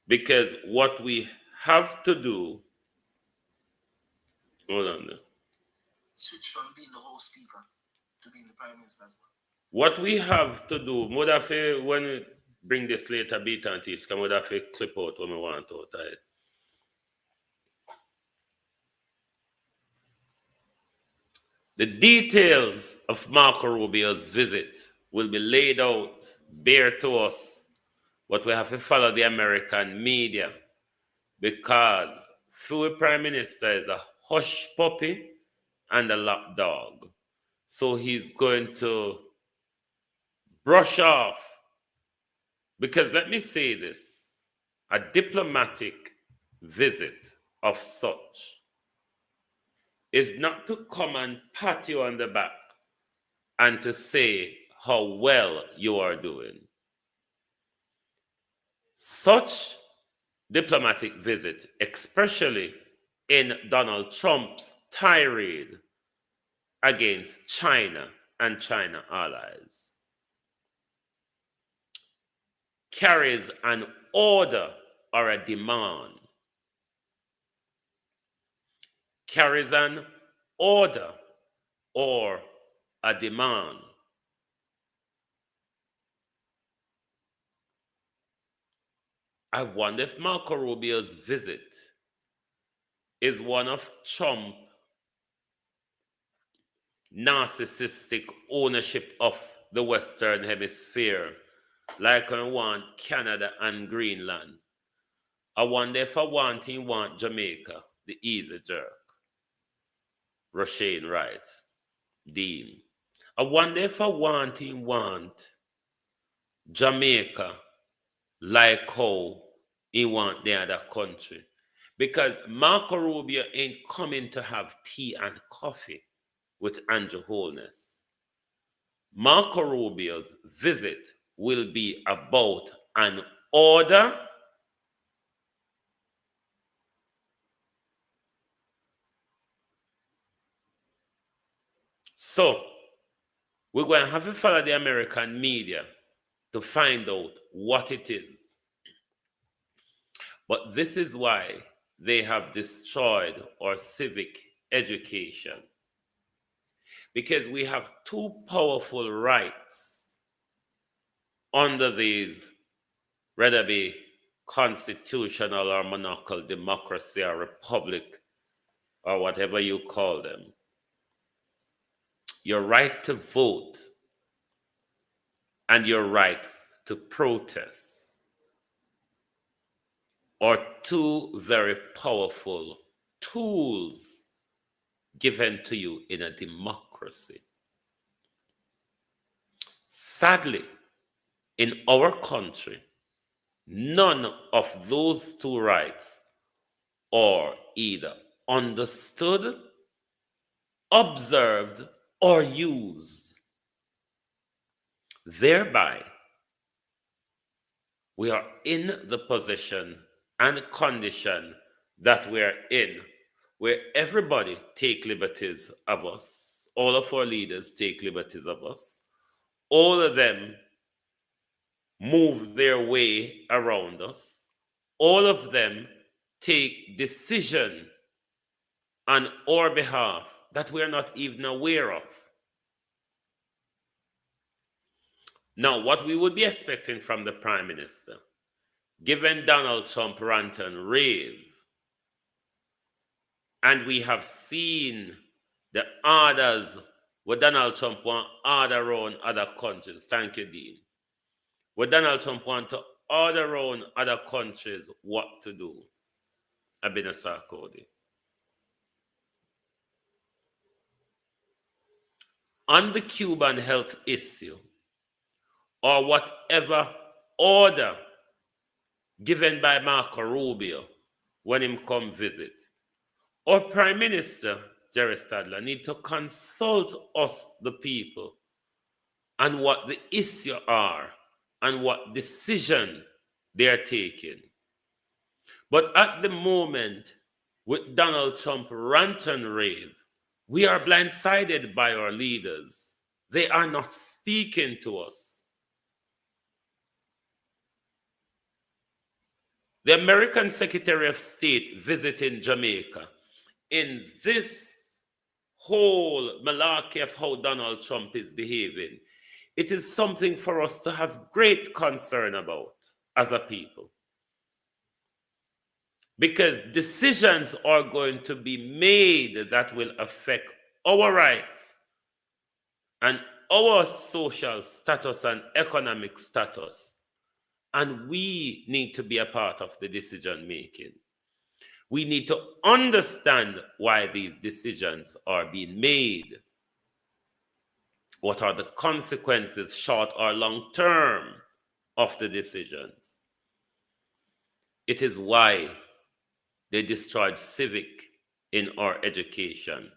Because what we have to do, hold on there. Switch from being the whole speaker to being the Prime Minister as well. What we have to do, Modafe, when we bring this later, beat and teach, can Modafe clip out when we want out of it. The details of Marco Rubio's visit will be laid out, bare to us, but we have to follow the American media, because the Prime Minister is a hush puppy and a lapdog. So he's going to brush off, because let me say this, a diplomatic visit of such is not to come and pat you on the back and to say how well you are doing. Such diplomatic visit, especially in Donald Trump's tirade against China and China allies, carries an order or a demand. carries an order or a demand. I wonder if Marco Rubio's visit is one of Trump's narcissistic ownership of the Western Hemisphere, like I want Canada and Greenland. I wonder if he want Jamaica, the easy jerk. Roshane Wright, Dean. I wonder if he want Jamaica like how he want the other country. Because Marco Rubio ain't coming to have tea and coffee with Andrew Holness. Marco Rubio's visit will be about an order so we're going to have to follow the American media to find out what it is. But this is why they have destroyed our civic education. Because we have two powerful rights under these, whether it be constitutional or monarchical democracy or republic or whatever you call them. Your right to vote and your right to protest are two very powerful tools given to you in a democracy. Sadly, in our country, none of those two rights are either understood, observed, or used. Thereby, we are in the position and condition that we are in, where everybody take liberties of us, all of our leaders take liberties of us, all of them move their way around us, all of them take decision on our behalf that we are not even aware of. Now, what we would be expecting from the Prime Minister, given Donald Trump rant and rave, and we have seen the orders where Donald Trump want order around other countries. Thank you, Dean. Where Donald Trump want to order around other countries what to do. Abina Sarkodie. On the Cuban health issue, or whatever order given by Marco Rubio when him come visit, our Prime Minister, Jerry Stadler, need to consult us, the people, on what the issue are and what decision they are taking. But at the moment, with Donald Trump rant and rave, we are blindsided by our leaders. They are not speaking to us. The American Secretary of State visiting Jamaica, in this whole malarkey of how Donald Trump is behaving, it is something for us to have great concern about as a people. Because decisions are going to be made that will affect our rights and our social status and economic status. And we need to be a part of the decision making. We need to understand why these decisions are being made. What are the consequences, short or long term, of the decisions? It is why they destroyed civic in our education.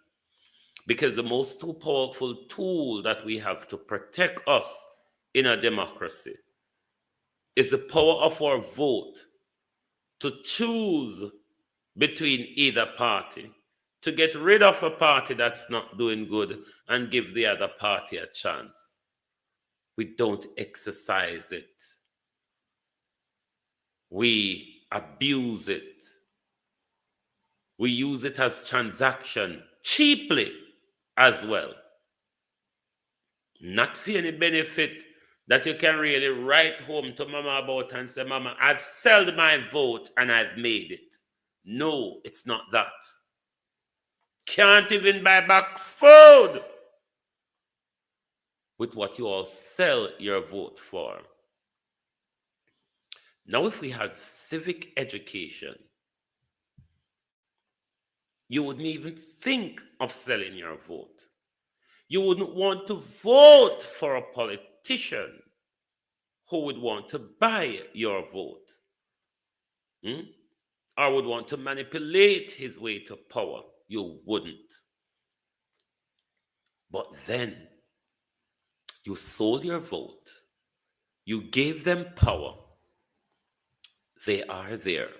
Because the most two powerful tool that we have to protect us in a democracy is the power of our vote to choose between either party, to get rid of a party that's not doing good and give the other party a chance. We don't exercise it. We abuse it. We use it as transaction cheaply as well. Not for any benefit that you can really write home to mama about and say, Mama, I've sold my vote and I've made it. No, it's not that. Can't even buy box food with what you all sell your vote for. Now, if we had civic education, you wouldn't even think of selling your vote. You wouldn't want to vote for a politician who would want to buy your vote, or would want to manipulate his way to power. You wouldn't. But then you sold your vote. You gave them power. They are there,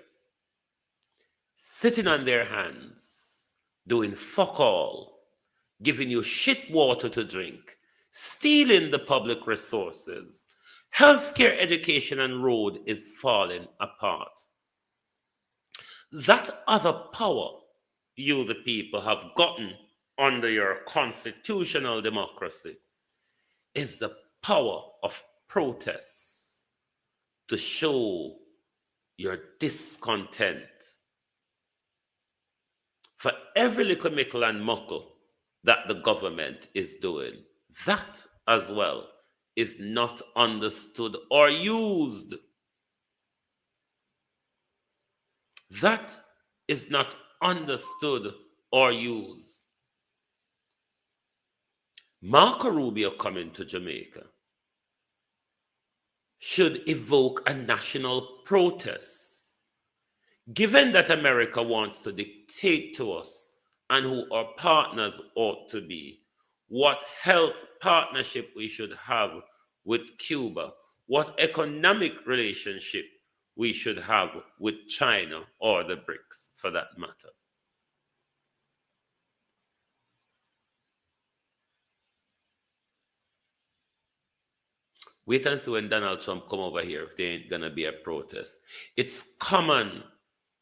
sitting on their hands, doing fuck all, giving you shit water to drink, stealing the public resources. Healthcare, education, and road is falling apart. That other power you, the people, have gotten under your constitutional democracy is the power of protest to show your discontent. For every little mickle and muckle that the government is doing, that as well is not understood or used. That is not understood or used. Marco Rubio coming to Jamaica should evoke a national protest, given that America wants to dictate to us and who our partners ought to be, what health partnership we should have with Cuba, what economic relationship we should have with China or the BRICS for that matter. Wait and see when Donald Trump come over here if there ain't gonna be a protest. It's common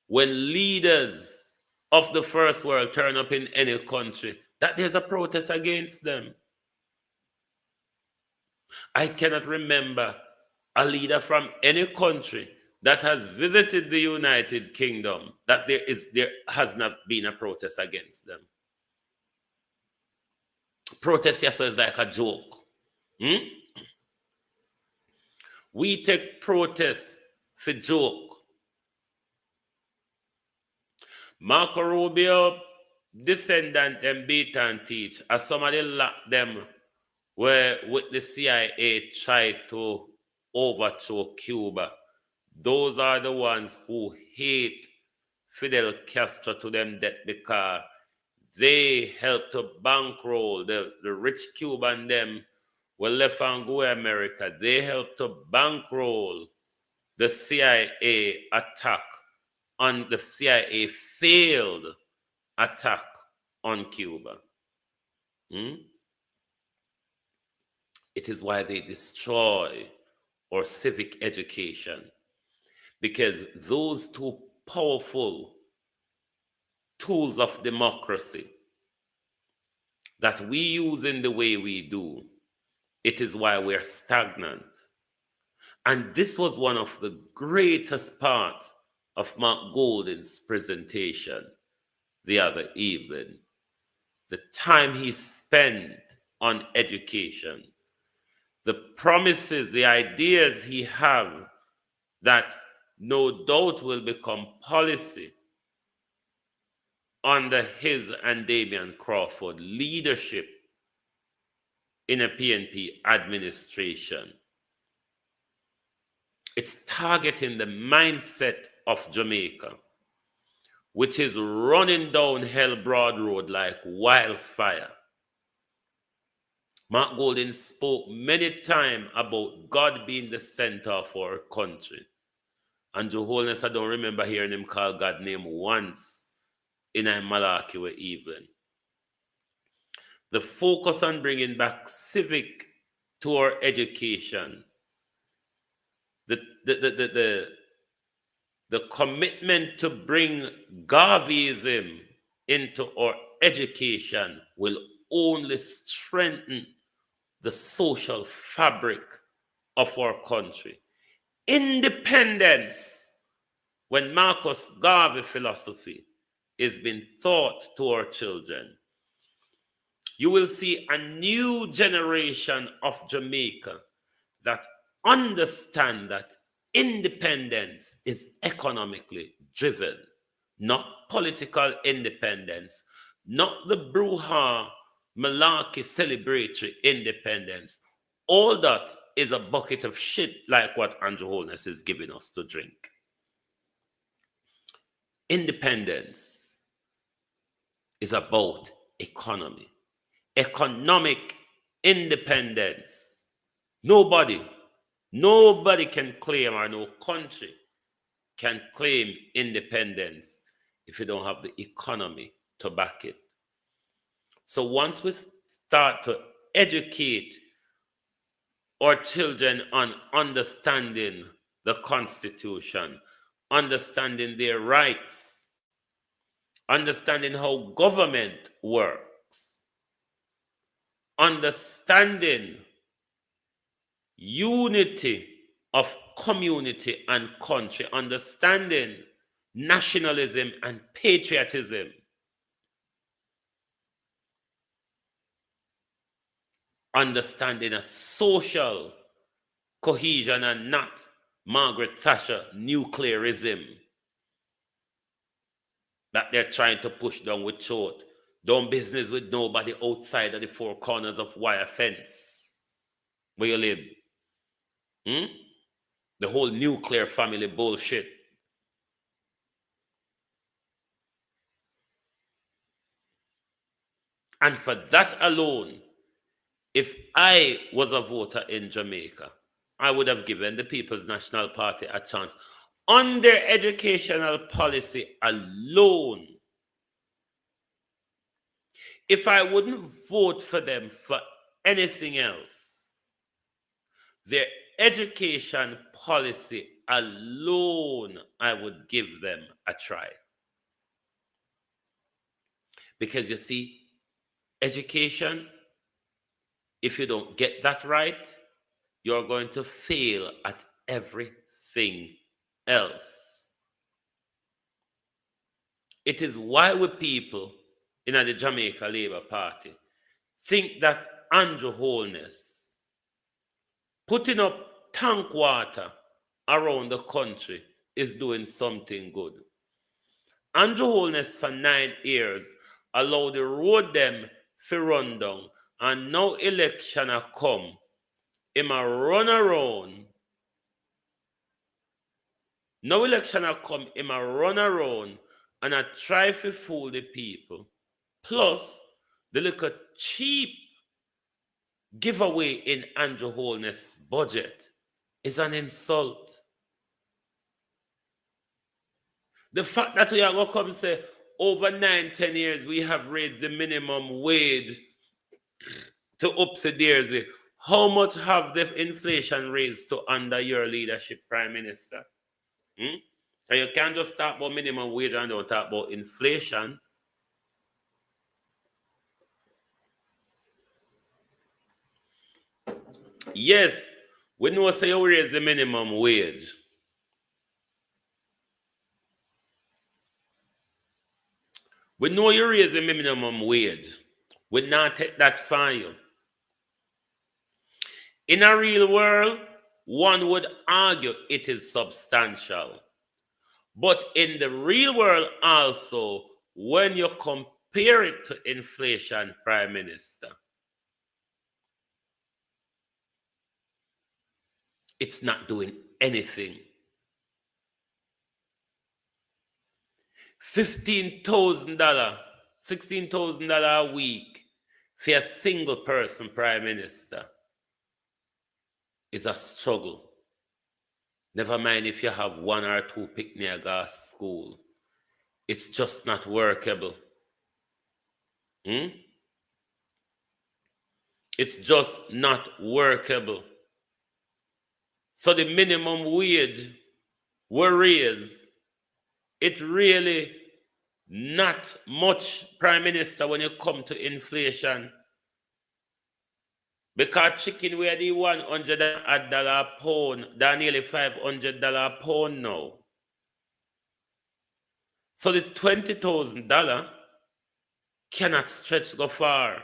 when leaders of the first world turn up in any country that there's a protest against them. I cannot remember a leader from any country that has visited the United Kingdom that there has not been a protest against them. Protest yes is like a joke. We take protest for joke. Marco Rubio descendant them beat and teach, as somebody locked them where with the CIA tried to overthrow Cuba. Those are the ones who hate Fidel Castro to them death because they helped to bankroll the rich Cuban them were left and go America. They helped to bankroll the CIA attack on the CIA failed attack on Cuba. It is why they destroy our civic education, because those two powerful tools of democracy that we use in the way we do, it is why we're stagnant. And this was one of the greatest parts of Mark Golding's presentation the other evening. The time he spent on education, the promises, the ideas he have that no doubt will become policy under his and Damian Crawford leadership in a PNP administration. It's targeting the mindset of Jamaica, which is running down Hell Broad Road like wildfire. Mark Golding spoke many times about God being the center of our country. And Joe Holness, I don't remember hearing him call God's name once in a Malachi with Evelyn. The focus on bringing back civic to our education, the the commitment to bring Garveyism into our education will only strengthen the social fabric of our country. Independence, when Marcus Garvey philosophy is being taught to our children, you will see a new generation of Jamaica that understand that independence is economically driven, not political independence, not the brouhaha, malarkey celebratory independence. All that is a bucket of shit like what Andrew Holness is giving us to drink. Independence is about economy, economic independence. Nobody can claim, or no country can claim independence if you don't have the economy to back it. So once we start to educate our children on understanding the Constitution, understanding their rights, understanding how government works, understanding unity of community and country, understanding nationalism and patriotism, understanding a social cohesion and not Margaret Thatcher nuclearism that they're trying to push down with throat. Don't business with nobody outside of the four corners of wire fence where you live. The whole nuclear family bullshit. And for that alone, if I was a voter in Jamaica, I would have given the People's National Party a chance. On their educational policy alone, if I wouldn't vote for them for anything else, their education policy alone, I would give them a try. Because you see, education, if you don't get that right, you're going to fail at everything else. It is why we people in the Jamaica Labour Party think that Andrew Holness putting up tank water around the country is doing something good. Andrew Holness for 9 years allowed the road them to run down, and now election a come, him a run around. Now election a come, him a run around and a try to fool the people. Plus, the little cheap giveaway in Andrew Holness' budget is an insult. The fact that we are going to come say, over 9-10 years, we have raised the minimum wage to upsy-daisy. How much have the inflation raised to under your leadership, Prime Minister? And you can't just talk about minimum wage and don't talk about inflation. Yes, we know say you raise the minimum wage. We know you raise the minimum wage. We not take that from you. In a real world, one would argue it is substantial. But in the real world also, when you compare it to inflation, Prime Minister, it's not doing anything. $15,000, $16,000 a week for a single person, Prime Minister, is a struggle. Never mind if you have 1 or 2 picnic at school. It's just not workable. It's just not workable. So the minimum wage were raised It really not much, Prime Minister, when you come to inflation. Because chicken where the $100 a pound, they're nearly $500 a pound now. So the $20,000 cannot stretch go far.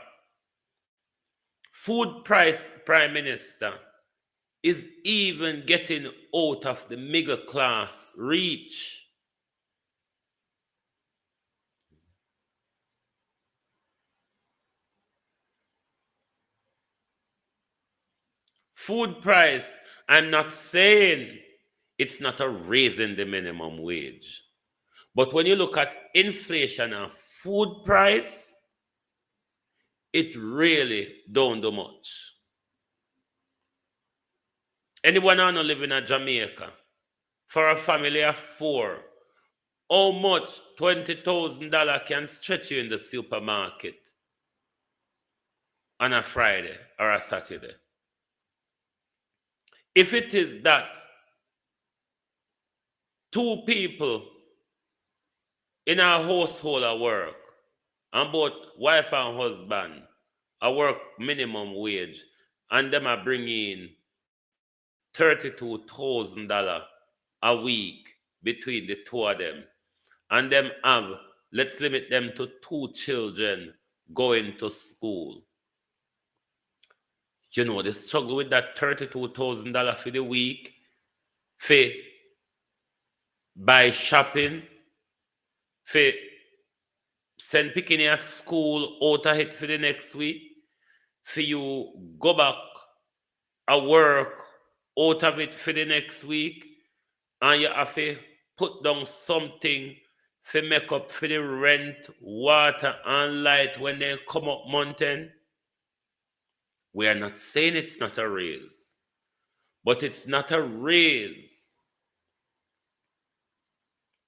Food price, Prime Minister, is even getting out of the middle class reach. Food price, I'm not saying it's not a raising the minimum wage. But when you look at inflation and food price, it really don't do much. Anyone who live in Jamaica, for a family of 4, how much $20,000 can stretch you in the supermarket on a Friday or a Saturday? If it is that 2 people in a household at work, and both wife and husband are work minimum wage, and them are bringing $32,000 a week between the 2 of them, and them have, let's limit them to 2 children going to school. You know, they struggle with that $32,000 for the week, for buy shopping, for send picking your school out of it for the next week, for you go back and work out of it for the next week, and you have to put down something for make up for the rent, water, and light when they come up mountain. We are not saying it's not a raise, but it's not a raise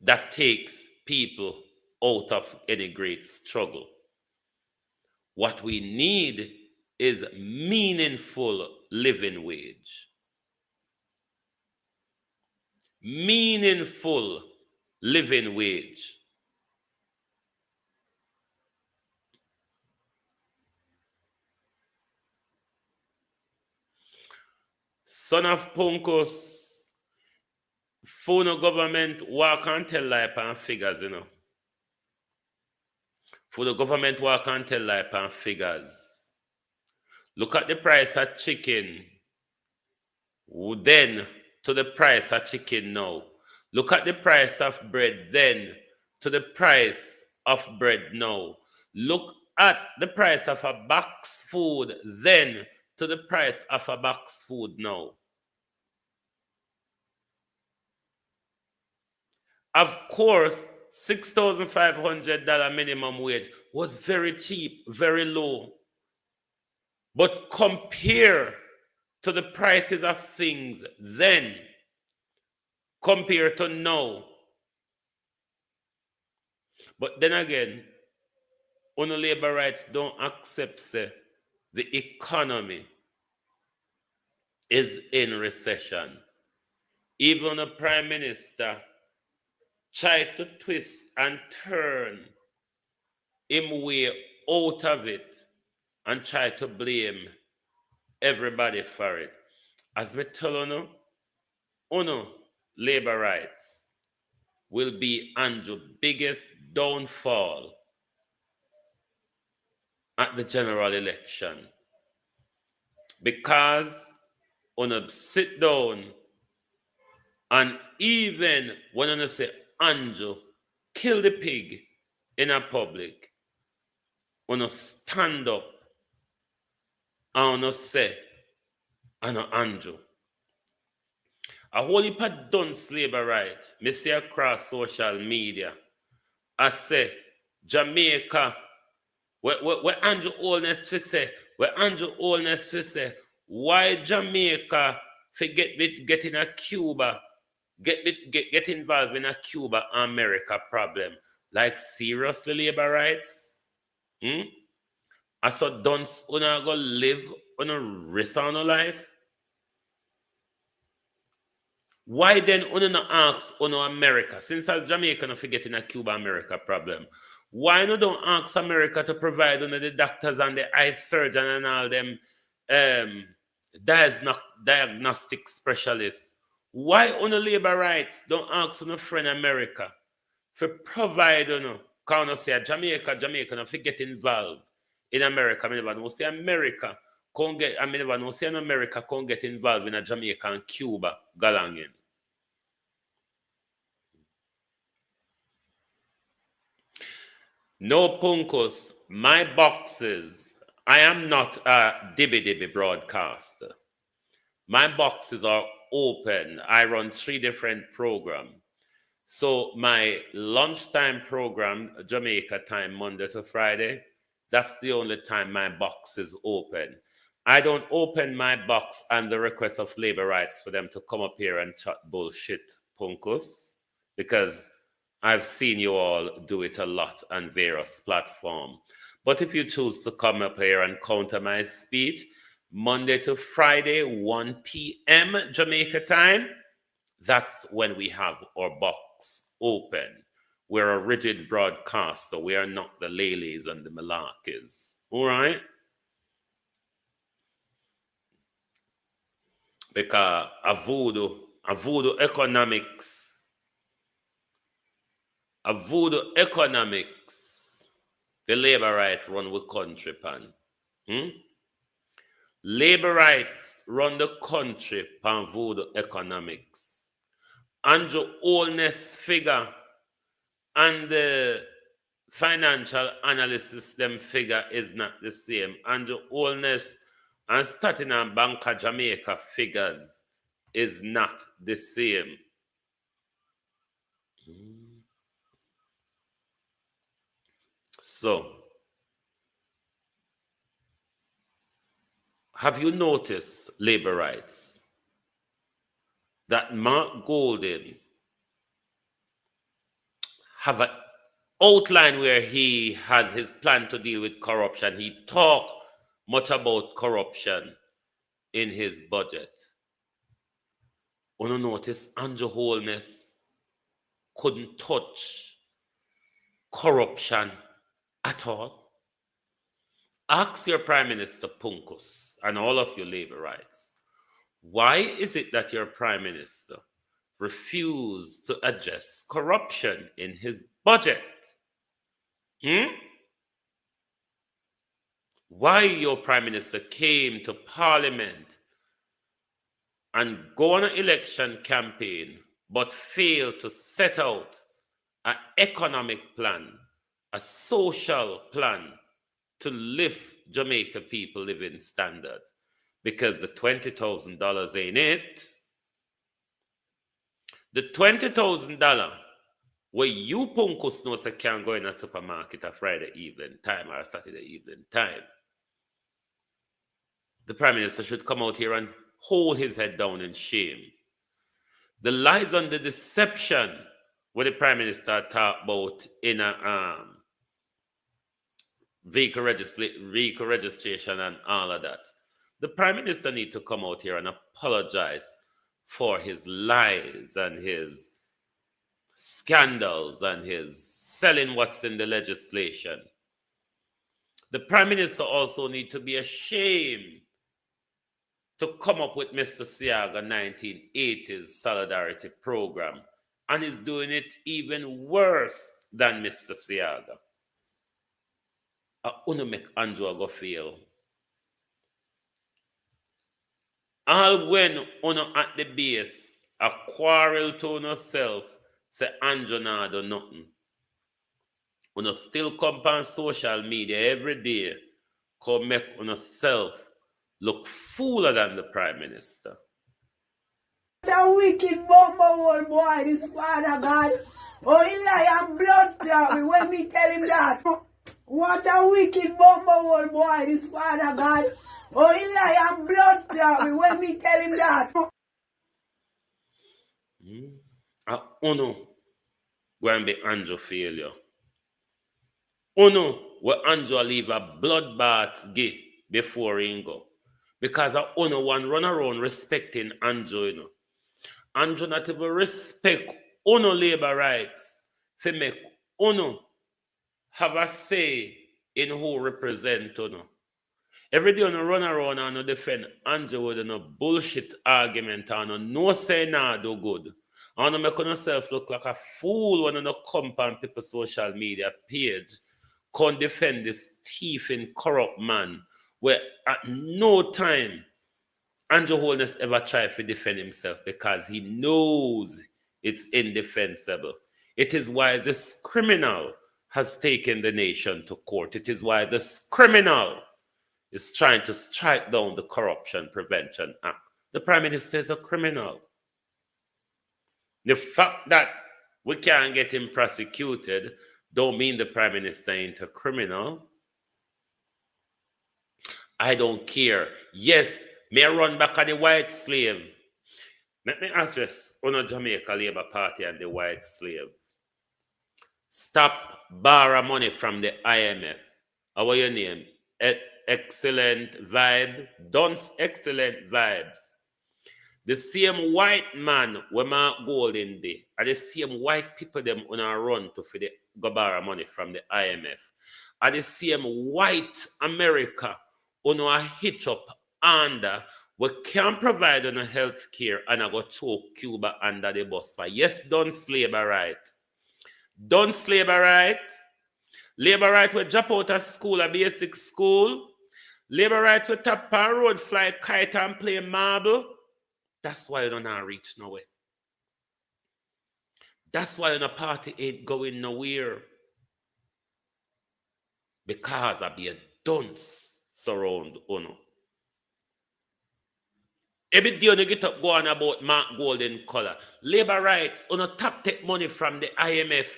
that takes people out of any great struggle. What we need is meaningful living wage. Meaningful living wage. Son of Punkos, phone government walk and tell lie and figures, you know. For the government walk and tell lie and figures. Look at the price of chicken then to the price of chicken now. Look at the price of bread then to the price of bread now. Look at the price of a box food then to the price of a box food now. Of course, $6,500 minimum wage was very cheap, very low. But compare to the prices of things then, compared to now. But then again, only labor rights don't accept say, the economy is in recession. Even the prime minister tried to twist and turn him way out of it and try to blame everybody for it. As me tell you, labor rights will be Andrew's biggest downfall at the general election. Because uno sit down and even when uno say Andrew kill the pig in a public, uno stand up and uno say, "Ano Andrew." A whole heap of dunce labor right, me see across social media. I say, Jamaica, where Andrew Holness to say, why Jamaica forget get in a Cuba, get involved in a Cuba America problem. Like seriously labor rights? I saw dunce una go live on a risk on a life. Why then uno no ask uno America? Since as Jamaica no forgetting a Cuba America problem. Why no don't ask America to provide uno the doctors and the eye surgeon and all them diagnostic specialists? Why uno labor rights don't ask uno friend America for provide uno? Can you say Jamaica no forget involved in America? I never know say America can't get. I never know say America can't get involved in a Jamaica and Cuba galangin. No punkos, my boxes. I am not a dibby broadcaster. My boxes are open. I run 3 different programs. So my lunchtime program, Jamaica time, Monday to Friday, that's the only time my box is open. I don't open my box on the request of labor rights for them to come up here and chat bullshit, punkos, because I've seen you all do it a lot on various platforms. But if you choose to come up here and counter my speech, Monday to Friday, 1 p.m. Jamaica time, that's when we have our box open. We're a rigid broadcast, so we are not the lilies and the malarkeys. All right? Because a voodoo economics, the labor rights run with country pan. Labor rights run the country pan voodoo economics. Andrew Oldness figure and the financial analysis them figure is not the same. Andrew Oldness and starting on Bank of Jamaica figures is not the same. So, have you noticed labor rights? That Mark Golden have an outline where he has his plan to deal with corruption. He talked much about corruption in his budget. Wanna notice Andrew Holness couldn't touch corruption at all? Ask your Prime Minister Punkus and all of your labor rights, why is it that your Prime Minister refused to address corruption in his budget? Why your Prime Minister came to Parliament and go on an election campaign but failed to set out an economic plan, a social plan to lift Jamaica people living standard, because the $20,000 ain't it. The $20,000 where you punkus knows that can go in a supermarket a Friday evening time or a Saturday evening time. The Prime Minister should come out here and hold his head down in shame. The lies and the deception what the Prime Minister talked about in a vehicle registration and all of that. The Prime Minister needs to come out here and apologize for his lies and his scandals and his selling what's in the legislation. The Prime Minister also needs to be ashamed to come up with Mr. Siaga 1980s solidarity program, and is doing it even worse than Mr. Siaga. I want to make Andrew go feel. All when uno at the base a quarrel to uno self, say Andrew nah do nothing. Uno still come on social media every day, come make uno self look fuller than the Prime Minister. What a wicked bumper old boy, this Father God. Oh, he lie and blood clot me when me tell him that. What a wicked bumper old boy, this Father God. Oh, he lie and blood clot me when me tell him that. Uno, go and be Andrew failure. Uno, where Andrew leave a bloodbath gay before he go. Because Uno one run around respecting Andrew, you know. and do not even respect uno labor rights to make uno have a say in who represent uno. Every day uno run around and defend Andrew with a bullshit argument and no say nah do good. And make yourself look like a fool when you come on people's social media page. Can't defend this thief and corrupt man where at no time Andrew Holness ever tried to defend himself because he knows it's indefensible. It is why this criminal has taken the nation to court. It is why this criminal is trying to strike down the Corruption Prevention Act. The Prime Minister is a criminal. The fact that we can't get him prosecuted don't mean the Prime Minister ain't a criminal. I don't care. Yes, may I run back on the white slave. Let me address Jamaica Labour Party and the white slave. Stop borrow money from the IMF. How are your name? Excellent vibe. Dunce excellent vibes. The same white man when Mark Golden day, and the same white people them on a run to for the go borrow money from the IMF. And the same white America on a hitch up under we can't provide on a health care and I go throw Cuba under the bus for. Yes, done labor right. Done labor right. Labor right will drop out of school, a basic school. Labor rights will tap on road, fly kite and play marble. That's why you don't reach nowhere. That's why the party ain't going nowhere. Because of the dunce surround Uno. Every day you get up going about Mark Golden color. Labor rights, Uno tap take money from the IMF.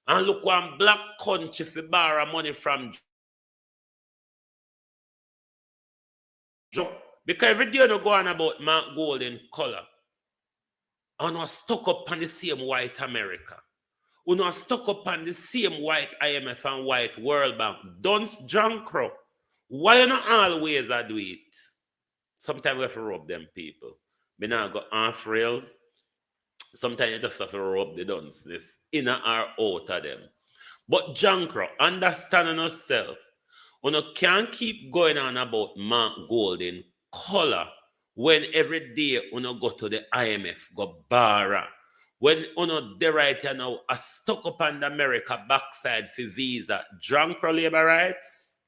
And look one black country for borrow money from because every day you go on about Mark Golden color. And we're stuck up on the same white America. We're stuck up on the same white IMF and white World Bank. Don't drunk crow. Why you not always do it? Sometimes we have to rub them people. We now go half rails. Sometimes you just have to rub the dunceness in or out of them. But Jankro, understanding yourself, you can't keep going on about Mark Golden color when every day you go to the IMF, go borrow. When you the right here now are stuck up on the America backside for visa, Jankro labor rights,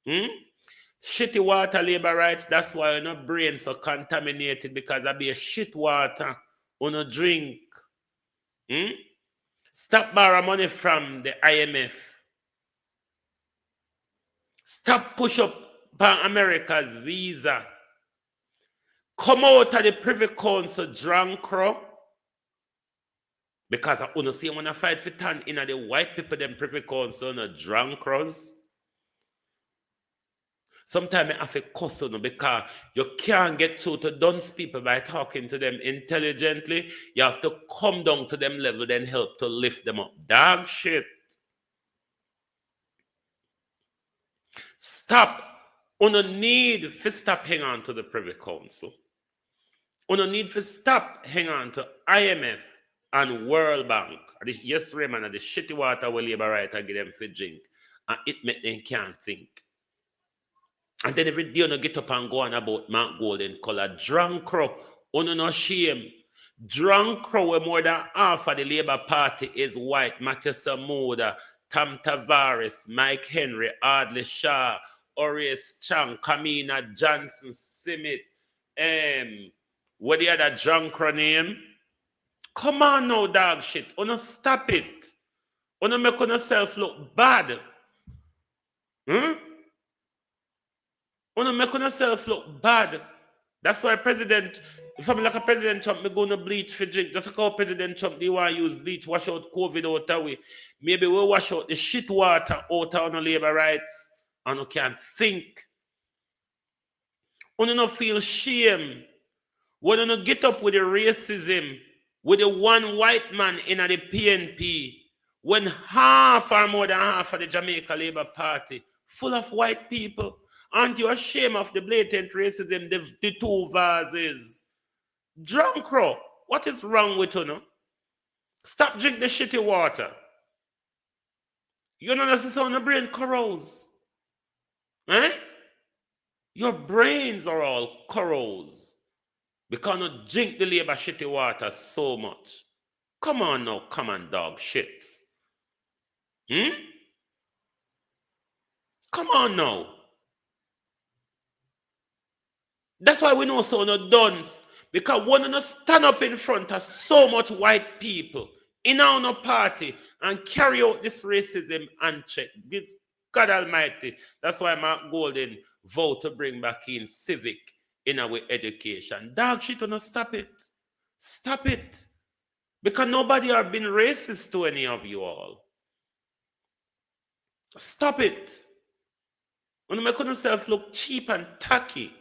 shitty water labor rights, that's why your brain so contaminated because there be a shit water on a drink. Stop borrow money from the IMF. Stop push up by America's visa. Come out of the Privy Council drunkro. Because I want see when I fight for turn in the white people them Privy Council on drunkros. Sometimes I have to cuss on because you can't get through to dunce people by talking to them intelligently. You have to come down to them level, then help to lift them up. Dog shit. Stop. You need to stop hanging on to the Privy Council. You need to stop hanging on to IMF and World Bank. Yes, Raymond, and the shitty water will labor right and give them to drink. And it make them can't think. And then every day you get up and go on about Mark Golden color. Drunk crow, no shame. Drunk crow where more than half of the Labour Party is white. Matthew Samuda, Tam Tavares, Mike Henry, Ardley Shaw, Horace Chang, Kamina Johnson, Simit, what the other drunk crow name? Come on now, dog shit. Stop it. Make yourself look bad. Make yourself look bad. That's why President, if I'm like a President Trump, me gonna bleach for drink. Just like how President Trump, they want to use bleach, wash out COVID out of way. Maybe we'll wash out the shit water out of our labor rights and we can't think. We don't feel shame. We don't get up with the racism, with the one white man in the PNP, when half or more than half of the Jamaica Labour Party full of white people. Aren't you ashamed of the blatant racism, the two vases? Drunkro, What is wrong with you, no? Stop drink the shitty water. You don't necessarily brain corrodes. Eh? Your brains are all corrodes. Because you drink the labor shitty water so much. Come on now, come on, dog shits. Come on now. That's why we know so no dunce. Because one of them stand up in front of so much white people in our party and carry out this racism and check. This God Almighty. That's why Mark Golden vowed to bring back in civic in our education. Dog shit, no stop it. Stop it. Because nobody have been racist to any of you all. Stop it. When you make yourself look cheap and tacky.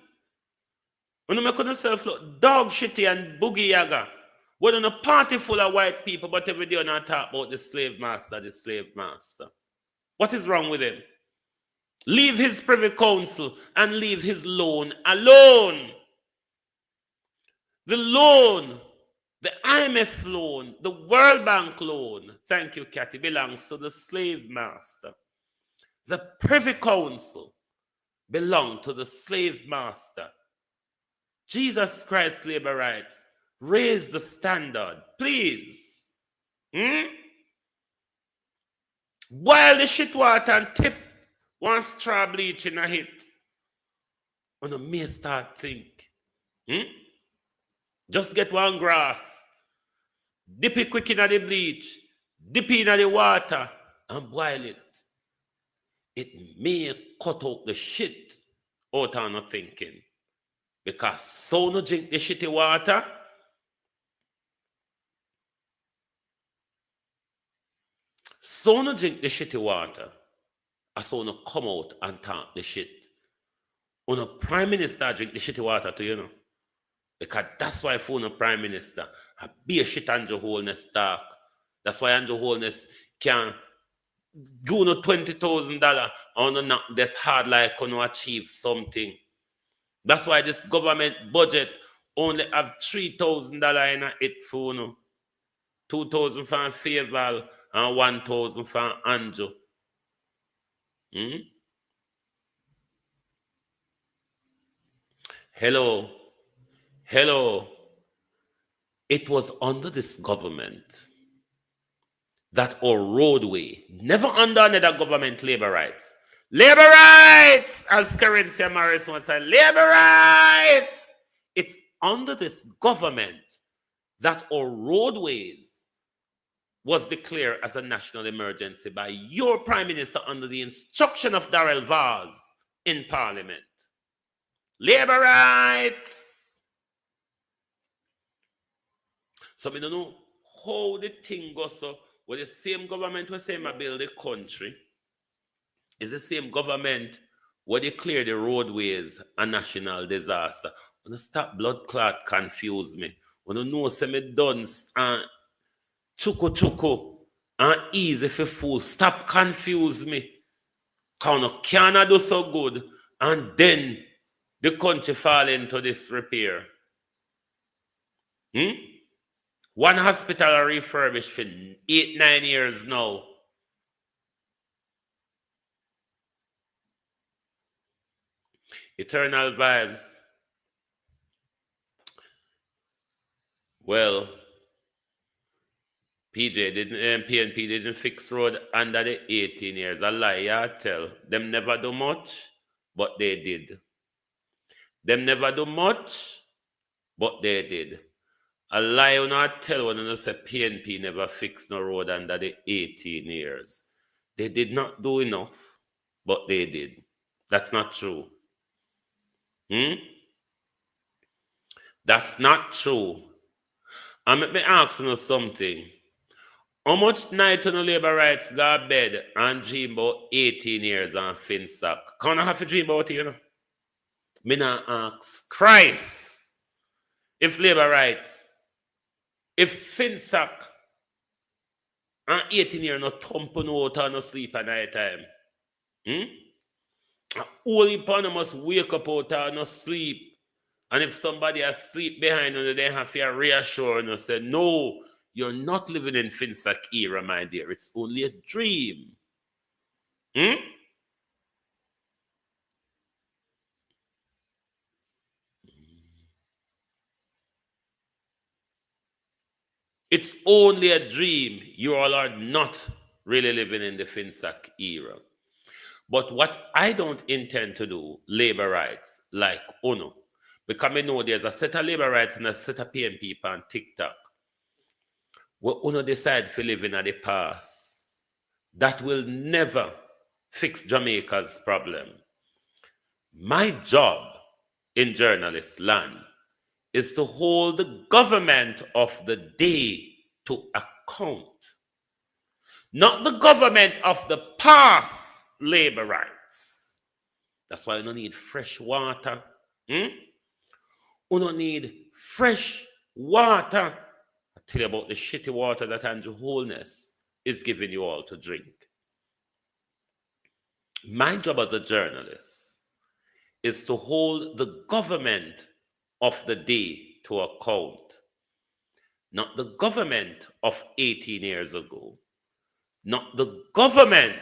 When you make yourself look dog shitty and boogie yaga. When in a party full of white people, but every day you not talk about the slave master, the slave master. What is wrong with him? Leave his privy council and leave his loan alone. The loan, the IMF loan, the World Bank loan, thank you, Cathy, belongs to the slave master. The privy council belongs to the slave master. Jesus Christ, labor rights, raise the standard, please. Boil the shit water and tip one straw bleach in a hit. When you may start think. Just get one grass, dip it quick in the bleach, dip it in the water, and boil it. It may cut out the shit out of not thinking. Because so no drink the shitty water, so no drink the shitty water, and so no come out and talk the shit. When a prime minister drink the shitty water too, you know. Because that's why for a prime minister, I be a shit Andrew Holness talk. That's why Andrew Holness can go no $20,000 on knock this hard like to achieve something. That's why this government budget only have $3,000 in it for no. 2,000 for Fayetteville and 1,000 for Andrew. Hello. It was under this government that our roadway, never under another government, labor rights. Labor rights! As Carencia Morris once said, labor rights! It's under this government that our roadways was declared as a national emergency by your Prime Minister under the instruction of Darrell Vaz in Parliament. Labor rights! So I don't know how the thing goes so. Well, the same government was saying I build the country is the same government where they clear the roadways a national disaster. When you stop blood clot confuse me. When you know say me done and chuku and easy for fool, stop confuse me. Because you cannot do so good and then the country fall into this repair. One hospital are refurbished for 8-9 years now. Eternal vibes. Well, PNP didn't fix road under the 18 years. A lie, I tell. Them never do much, but they did. Them never do much, but they did. A lie will not tell when you say PNP never fixed no road under the 18 years. They did not do enough, but they did. That's not true. That's not true. And let me ask you something. How much night on the labor rights got bed and dream about 18 years on Finsack? Can't I have to dream about it, you know? Me not ask Christ if labor rights, if Finsack and 18 years no thump no out or no sleep at night time. Only pan must wake up out or no sleep And if somebody asleep behind you, they have to reassure you and say, no, you're not living in Finsack era, my dear. It's only a dream. It's only a dream. You all are not really living in the Finsack era. But what I don't intend to do, labor rights, like UNO, because I know there's a set of labor rights and a set of paying people on TikTok. Where UNO decide to live in the past, that will never fix Jamaica's problem. My job in journalist land is to hold the government of the day to account. Not the government of the past labor rights. That's why we don't need fresh water. We don't need fresh water. I tell you about the shitty water that Andrew Holness is giving you all to drink. My job as a journalist is to hold the government of the day to account. Not the government of 18 years ago. Not the government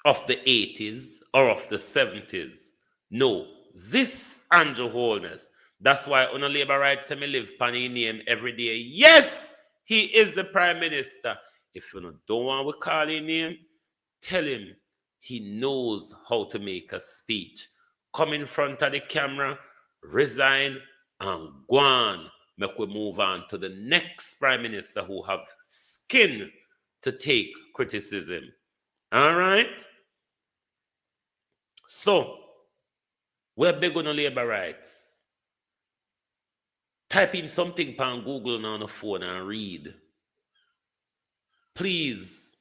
of the 80s or of the 70s. No, this Andrew Holness. That's why on a labor rights say me live pan his name every day. Yes, he is the prime minister. If you don't want to call his name, tell him he knows how to make a speech. Come in front of the camera, resign, and go on. Make we move on to the next prime minister who have skin to take criticism. All right? So, we're big on labor rights. Type in something on Google now on the phone and read. Please,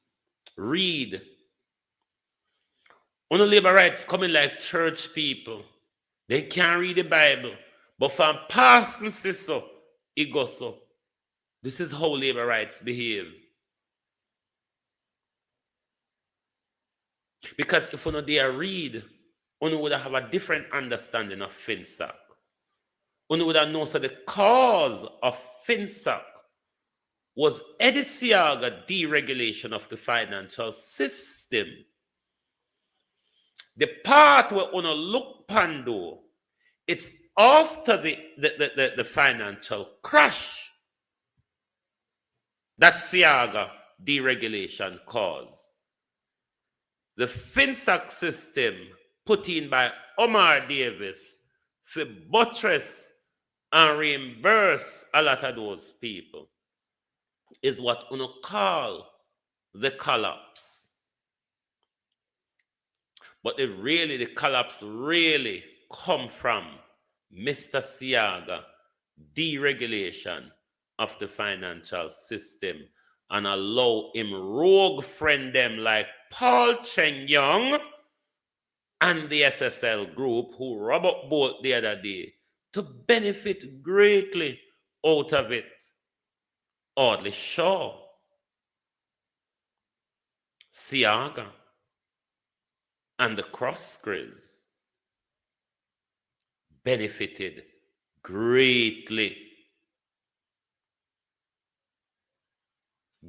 read. On the labor rights coming like church people. They can't read the Bible. But from partisan so, it goes so. This is how labor rights behave. Because if you know they read, you would have a different understanding of Finsack. You would have known that the cause of Finsack was Eddie Siaga deregulation of the financial system. The part where you look pando, it's after the financial crash that Siaga deregulation caused. The Finsack system put in by Omar Davis for buttress and reimburse a lot of those people is what we call the collapse. But the collapse really come from Mr. Siaga deregulation of the financial system and allow him rogue friend them like Paul Cheng Young and the SSL group who robbed up boat the other day to benefit greatly out of it. Oddly Shaw, Siaga, and the Crossgriz benefited greatly.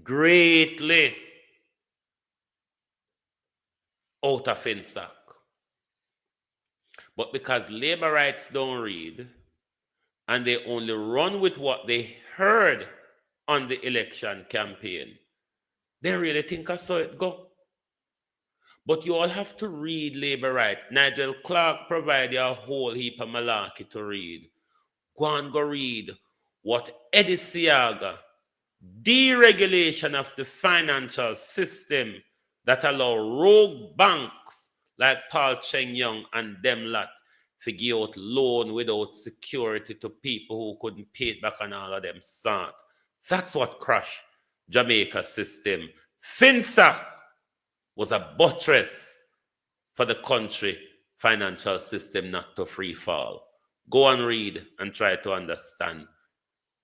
Greatly out of Finsack. But because labor rights don't read and they only run with what they heard on the election campaign, they really think I saw it go. But you all have to read labor rights. Nigel Clark provided a whole heap of malarkey to read. Go and go read what Eddie Siaga, deregulation of the financial system that allow rogue banks like Paul Cheng Young and them lot to give out loan without security to people who couldn't pay it back and all of them sort. That's what crashed Jamaica's system. Finsack was a buttress for the country financial system not to free fall. Go and read and try to understand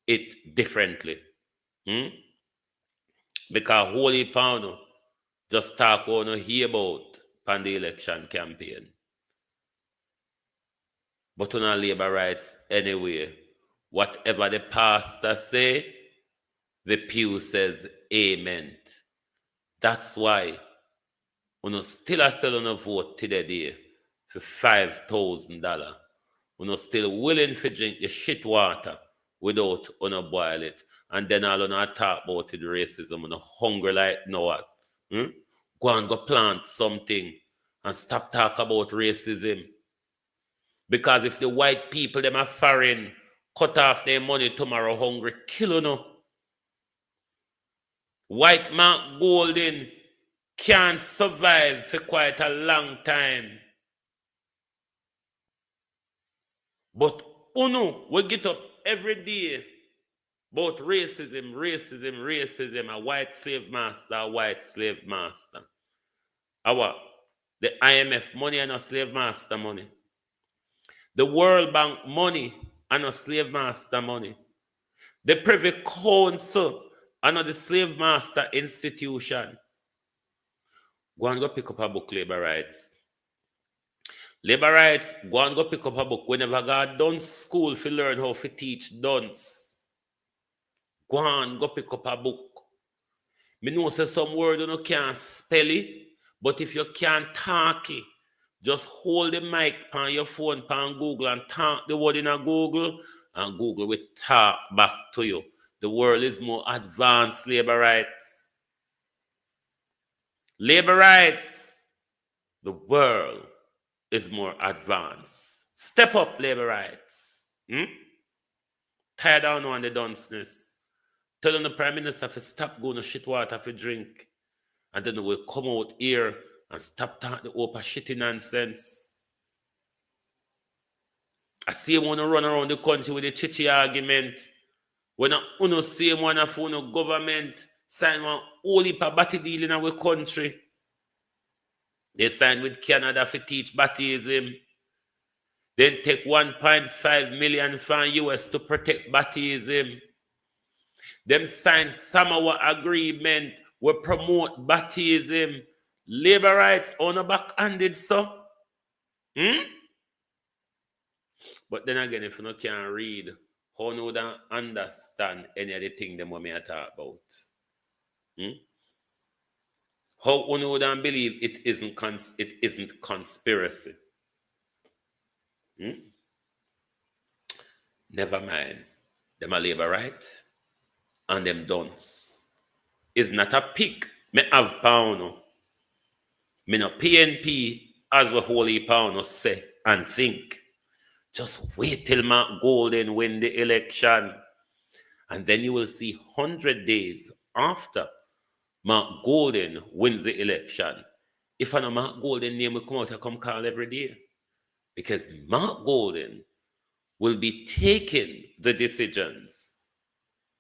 it differently. Because Holy Pound just talk on hear about on the election campaign. But on our labor rights anyway. Whatever the pastor say, the pew says amen. That's why we still are selling a vote today for $5,000. We're still willing to drink the shit water without boil it. And then all on talk about the racism and hunger like no what. Go and go plant something and stop talk about racism. Because if the white people them are foreign, cut off their money tomorrow, hungry, kill you know. White Mark Golden can't survive for quite a long time. But Uno, we get up every day about racism, a white slave master, a white slave master. The IMF money and a slave master money. The World Bank money and a slave master money. The Privy Council and the slave master institution. Go and go pick up a book, Labor Rights. Labor rights, go and go pick up a book. Whenever God done school to learn how to teach dunce. Go and go pick up a book. Me know say some word you can't spell it, but if you can't talk it, just hold the mic on your phone, on Google, and talk the word in a Google, and Google will talk back to you. The world is more advanced, labor rights. Labor rights, the world is more advanced. Step up, labor rights. Tired down on the dunceness. Telling the Prime Minister to stop going to shit water for drink. And then we'll come out here and stop talking the open shitty nonsense. I see him want to run around the country with a chichi argument. When I see him want to government sign one whole heap of batty deal in our country. They signed with Canada to teach Baptism. Then take 1.5 million from US to protect Baptism. Them sign Samoa agreement will promote Baptism. Labor rights on a backhanded so. But then again, if you can't read, how you don't understand any of the things them I talk about? How you don't believe it isn't conspiracy? Never mind. Them a labor right and them dunce. It's not a pick. Me have pound. Me no PNP as the holy pound say and think. Just wait till Mark Golden win the election. And then you will see 100 days after Mark Golden wins the election. If I know Mark Golden name will come out and come call every day. Because Mark Golden will be taking the decisions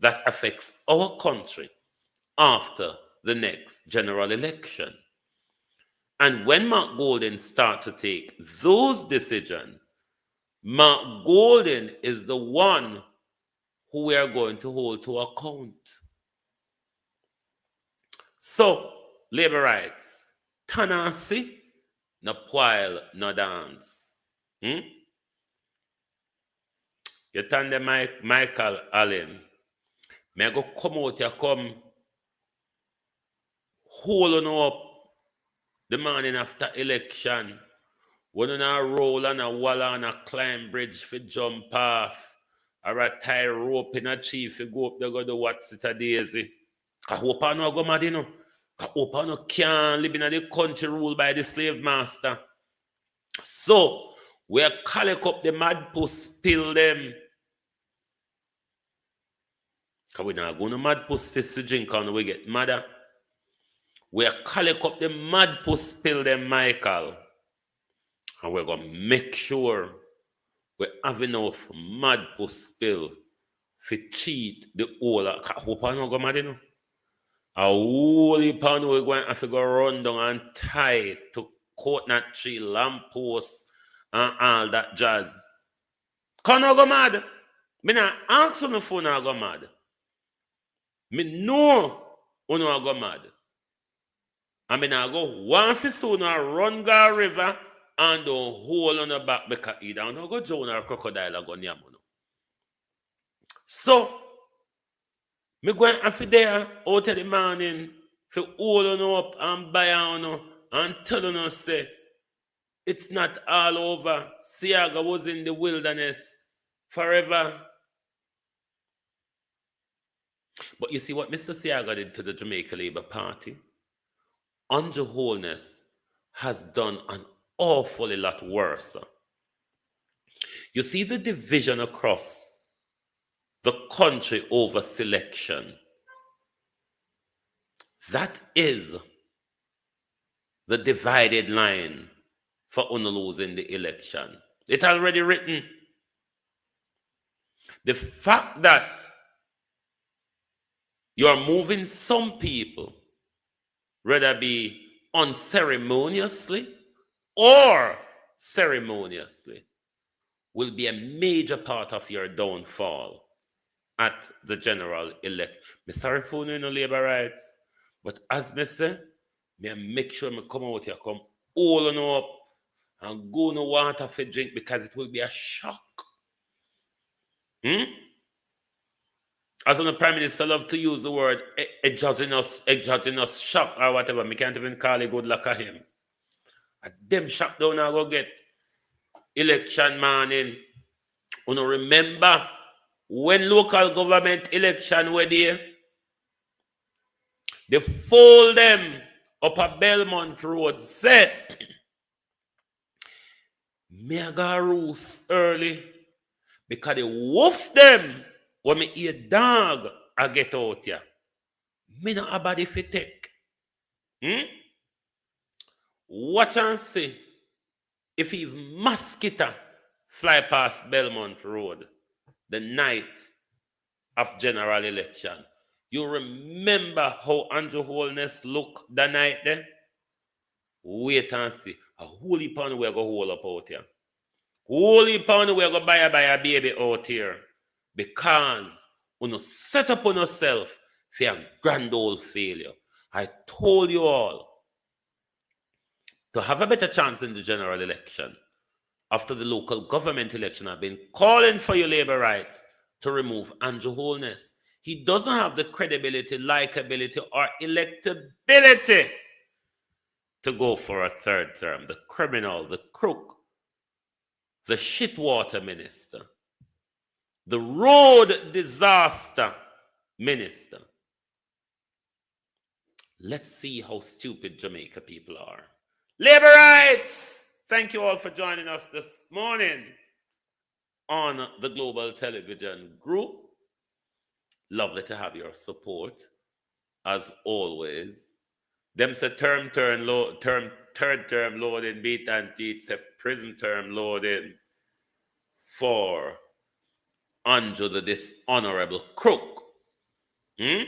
that affects our country after the next general election. And when Mark Golden start to take those decisions, Mark Golden is the one who we are going to hold to account. So, labor rights, Tanasi, no poil, no dance. You turn the Michael Allen. May I go come out here, come hold on up the morning after election. When on a roll and a wall and a climb bridge for jump off, or a tie rope in a chief for go up there go do what's it a daisy. I hope I know go mad, you know. I hope I know can't live in the country ruled by the slave master. So we collect up the mad puss, spill them. Because we're not going to mad puss piss to drink and we get madder. We collect up the mad puss, spill them, Michael. And we're going to make sure we have enough mad puss spill to cheat the whole. I hope I don't go mad, you know. A whole heap of we're going to have to go run down and tie to coconut tree, lamppost, and all that jazz. Can I go mad? Me not ask on the phone I go mad. Me know when I go mad. I mean I go one for soon I run go river and don't hold on the back because he don't go Jonah or crocodile or go nyam. So, me go and have there out of the morning for hold on up and buy on and tell on say it's not all over. Siaga was in the wilderness forever. But you see what Mr. Siaga did to the Jamaica Labour Party? Andrew Holness has done an awfully lot worse. You see the division across the country over selection. That is the divided line for losing the election. It's already written. The fact that you are moving some people, whether be unceremoniously or ceremoniously, will be a major part of your downfall at the general election. I'm sorry for no labor rights, but as I say, I make sure I come out here, come all on up and go no water for drink because it will be a shock. As the Prime Minister love to use the word exogenous shock or whatever, I can't even call it good luck at him. A them shock down I go get election morning. You remember when local government election were there, they fold them up a Belmont Road set. Mega roost early because they wolf them when me hear dog I get out here. Me not a body fit take. Watch and see if even mosquito fly past Belmont Road the night of general election. You remember how Andrew Holness looked that night there? Wait and see. A whole heap on we go hold up out here. Whole heap on we go buy a baby out here. Because when you set up on yourself for a grand old failure. I told you all to have a better chance in the general election. After the local government election, I've been calling for your labor rights to remove Andrew Holness. He doesn't have the credibility, likability, or electability to go for a third term. The criminal, the crook, the shitwater minister, the road disaster minister. Let's see how stupid Jamaica people are. Labor rights! Thank you all for joining us this morning on the Global Television Group. Lovely to have your support, as always. Them say third term loading, beat and teach, say prison term loading for Andrew the dishonorable crook. The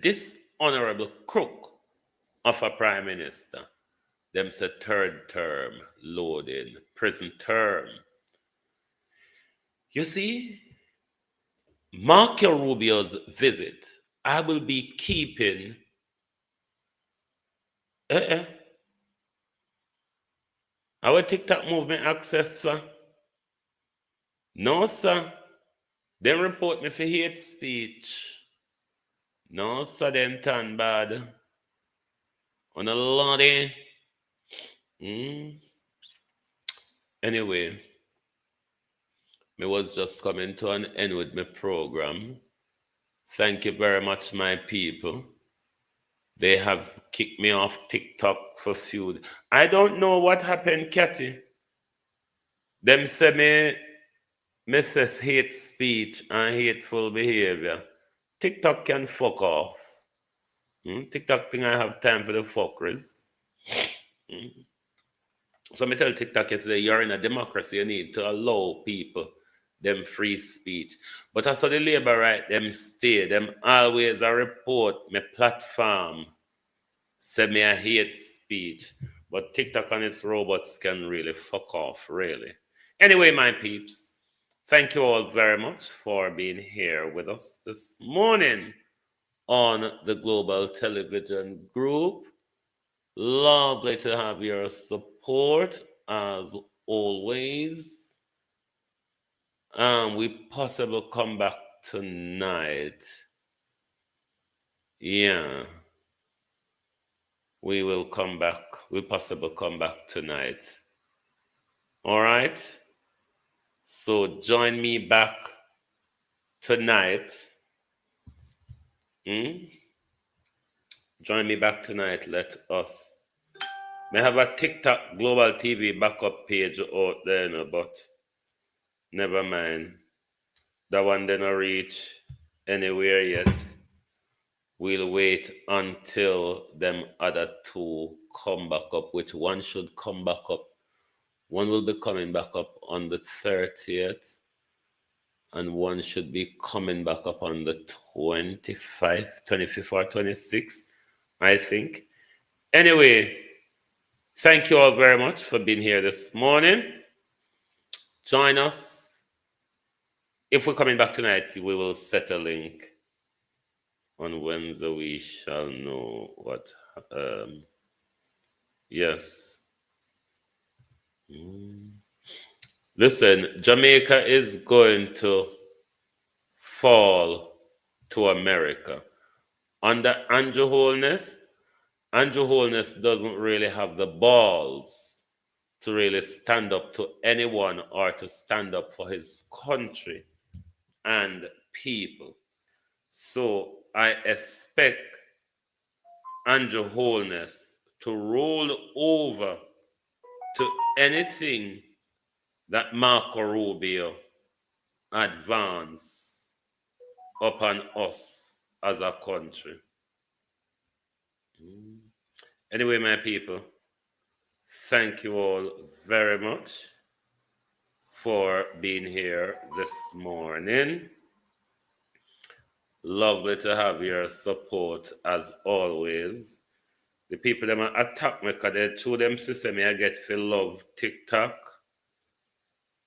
dishonorable crook of a prime minister. Them say third term loading, prison term. You see, mark your Rubio's visit. I will be keeping our TikTok movement access, sir. No, sir. Then report me for hate speech. No, sir, then turn bad. On a lordy. Anyway, me was just coming to an end with my program. Thank you very much, my people. They have kicked me off TikTok for feud. I don't know what happened, Cathy. Them say me says hate speech and hateful behavior. TikTok can fuck off. TikTok think I have time for the fuckers. So me tell TikTok yesterday, you're in a democracy, you need to allow people them free speech. But as for the labor right, them stay, them always a report my platform, say me a hate speech. But TikTok and its robots can really fuck off, really. Anyway, my peeps, thank you all very much for being here with us this morning on the Global Television Group. Lovely to have your support as always. We possibly come back tonight. Yeah. We will come back. We'll possibly come back tonight. All right. So join me back tonight. Join me back tonight. Let us. May have a TikTok Global TV backup page out there, no, but never mind. That one didn't reach anywhere yet. We'll wait until them other two come back up, which one should come back up. One will be coming back up on the 30th, and one should be coming back up on the 25th or 26th, I think. Anyway, thank you all very much for being here this morning. Join us. If we're coming back tonight, we will set a link. On Wednesday, we shall know what. Yes. Listen, Jamaica is going to fall to America. Under Andrew Holness doesn't really have the balls to really stand up to anyone or to stand up for his country and people. So I expect Andrew Holness to roll over to anything that Marco Rubio advance upon us as a country. Anyway, my people, thank you all very much for being here this morning. Lovely to have your support as always. The people that attack me because they through them system I get for love TikTok.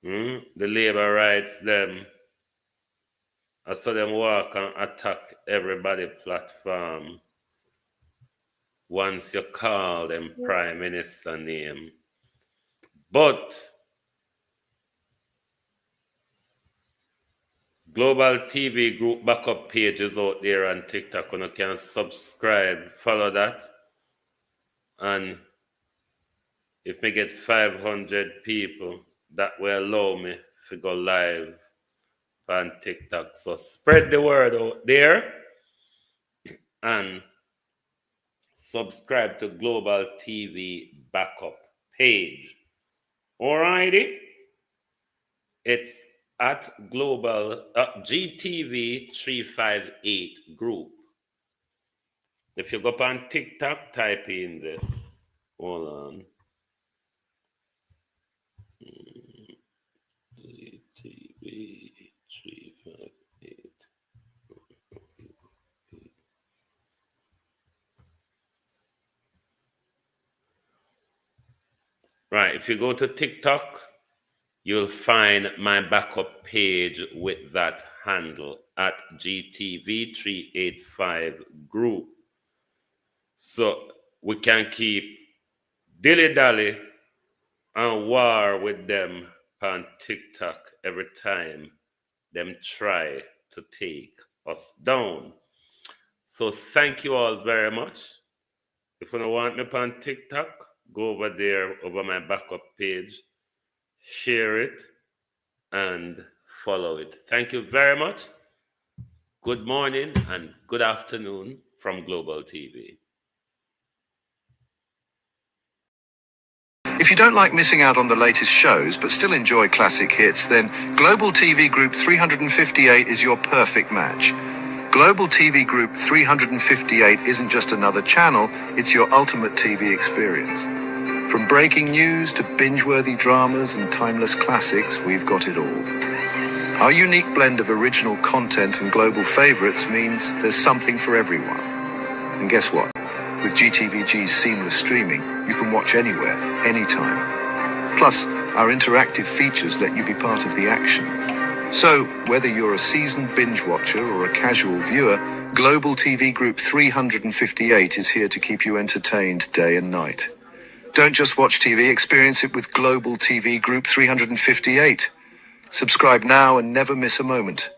The labor rights them. I saw them walk and attack everybody platform. Once you call them prime minister name. But Global TV Group backup pages out there on TikTok. You can subscribe, follow that. And if me get 500 people, that will allow me to go live on TikTok. So spread the word out there and subscribe to Global TV backup page. Alrighty? It's at Global GTV 358 group. If you go up on TikTok, type in this. Hold on. GTV 358. Right, if you go to TikTok, you'll find my backup page with that handle at GTV385 group. So we can keep dilly-dally and war with them on TikTok every time them try to take us down. So thank you all very much. If you don't want me on TikTok, go over there over my backup page, share it, and follow it. Thank you very much. Good morning and good afternoon from Global TV. If you don't like missing out on the latest shows but still enjoy classic hits, then Global TV Group 358 is your perfect match. Global TV Group 358 isn't just another channel, it's your ultimate TV experience. From breaking news to binge-worthy dramas and timeless classics, we've got it all. Our unique blend of original content and global favorites means there's something for everyone. And guess what? With GTVG's seamless streaming, you can watch anywhere, anytime. Plus, our interactive features let you be part of the action. So, whether you're a seasoned binge watcher or a casual viewer, Global TV Group 358 is here to keep you entertained day and night. Don't just watch TV, experience it with Global TV Group 358. Subscribe now and never miss a moment.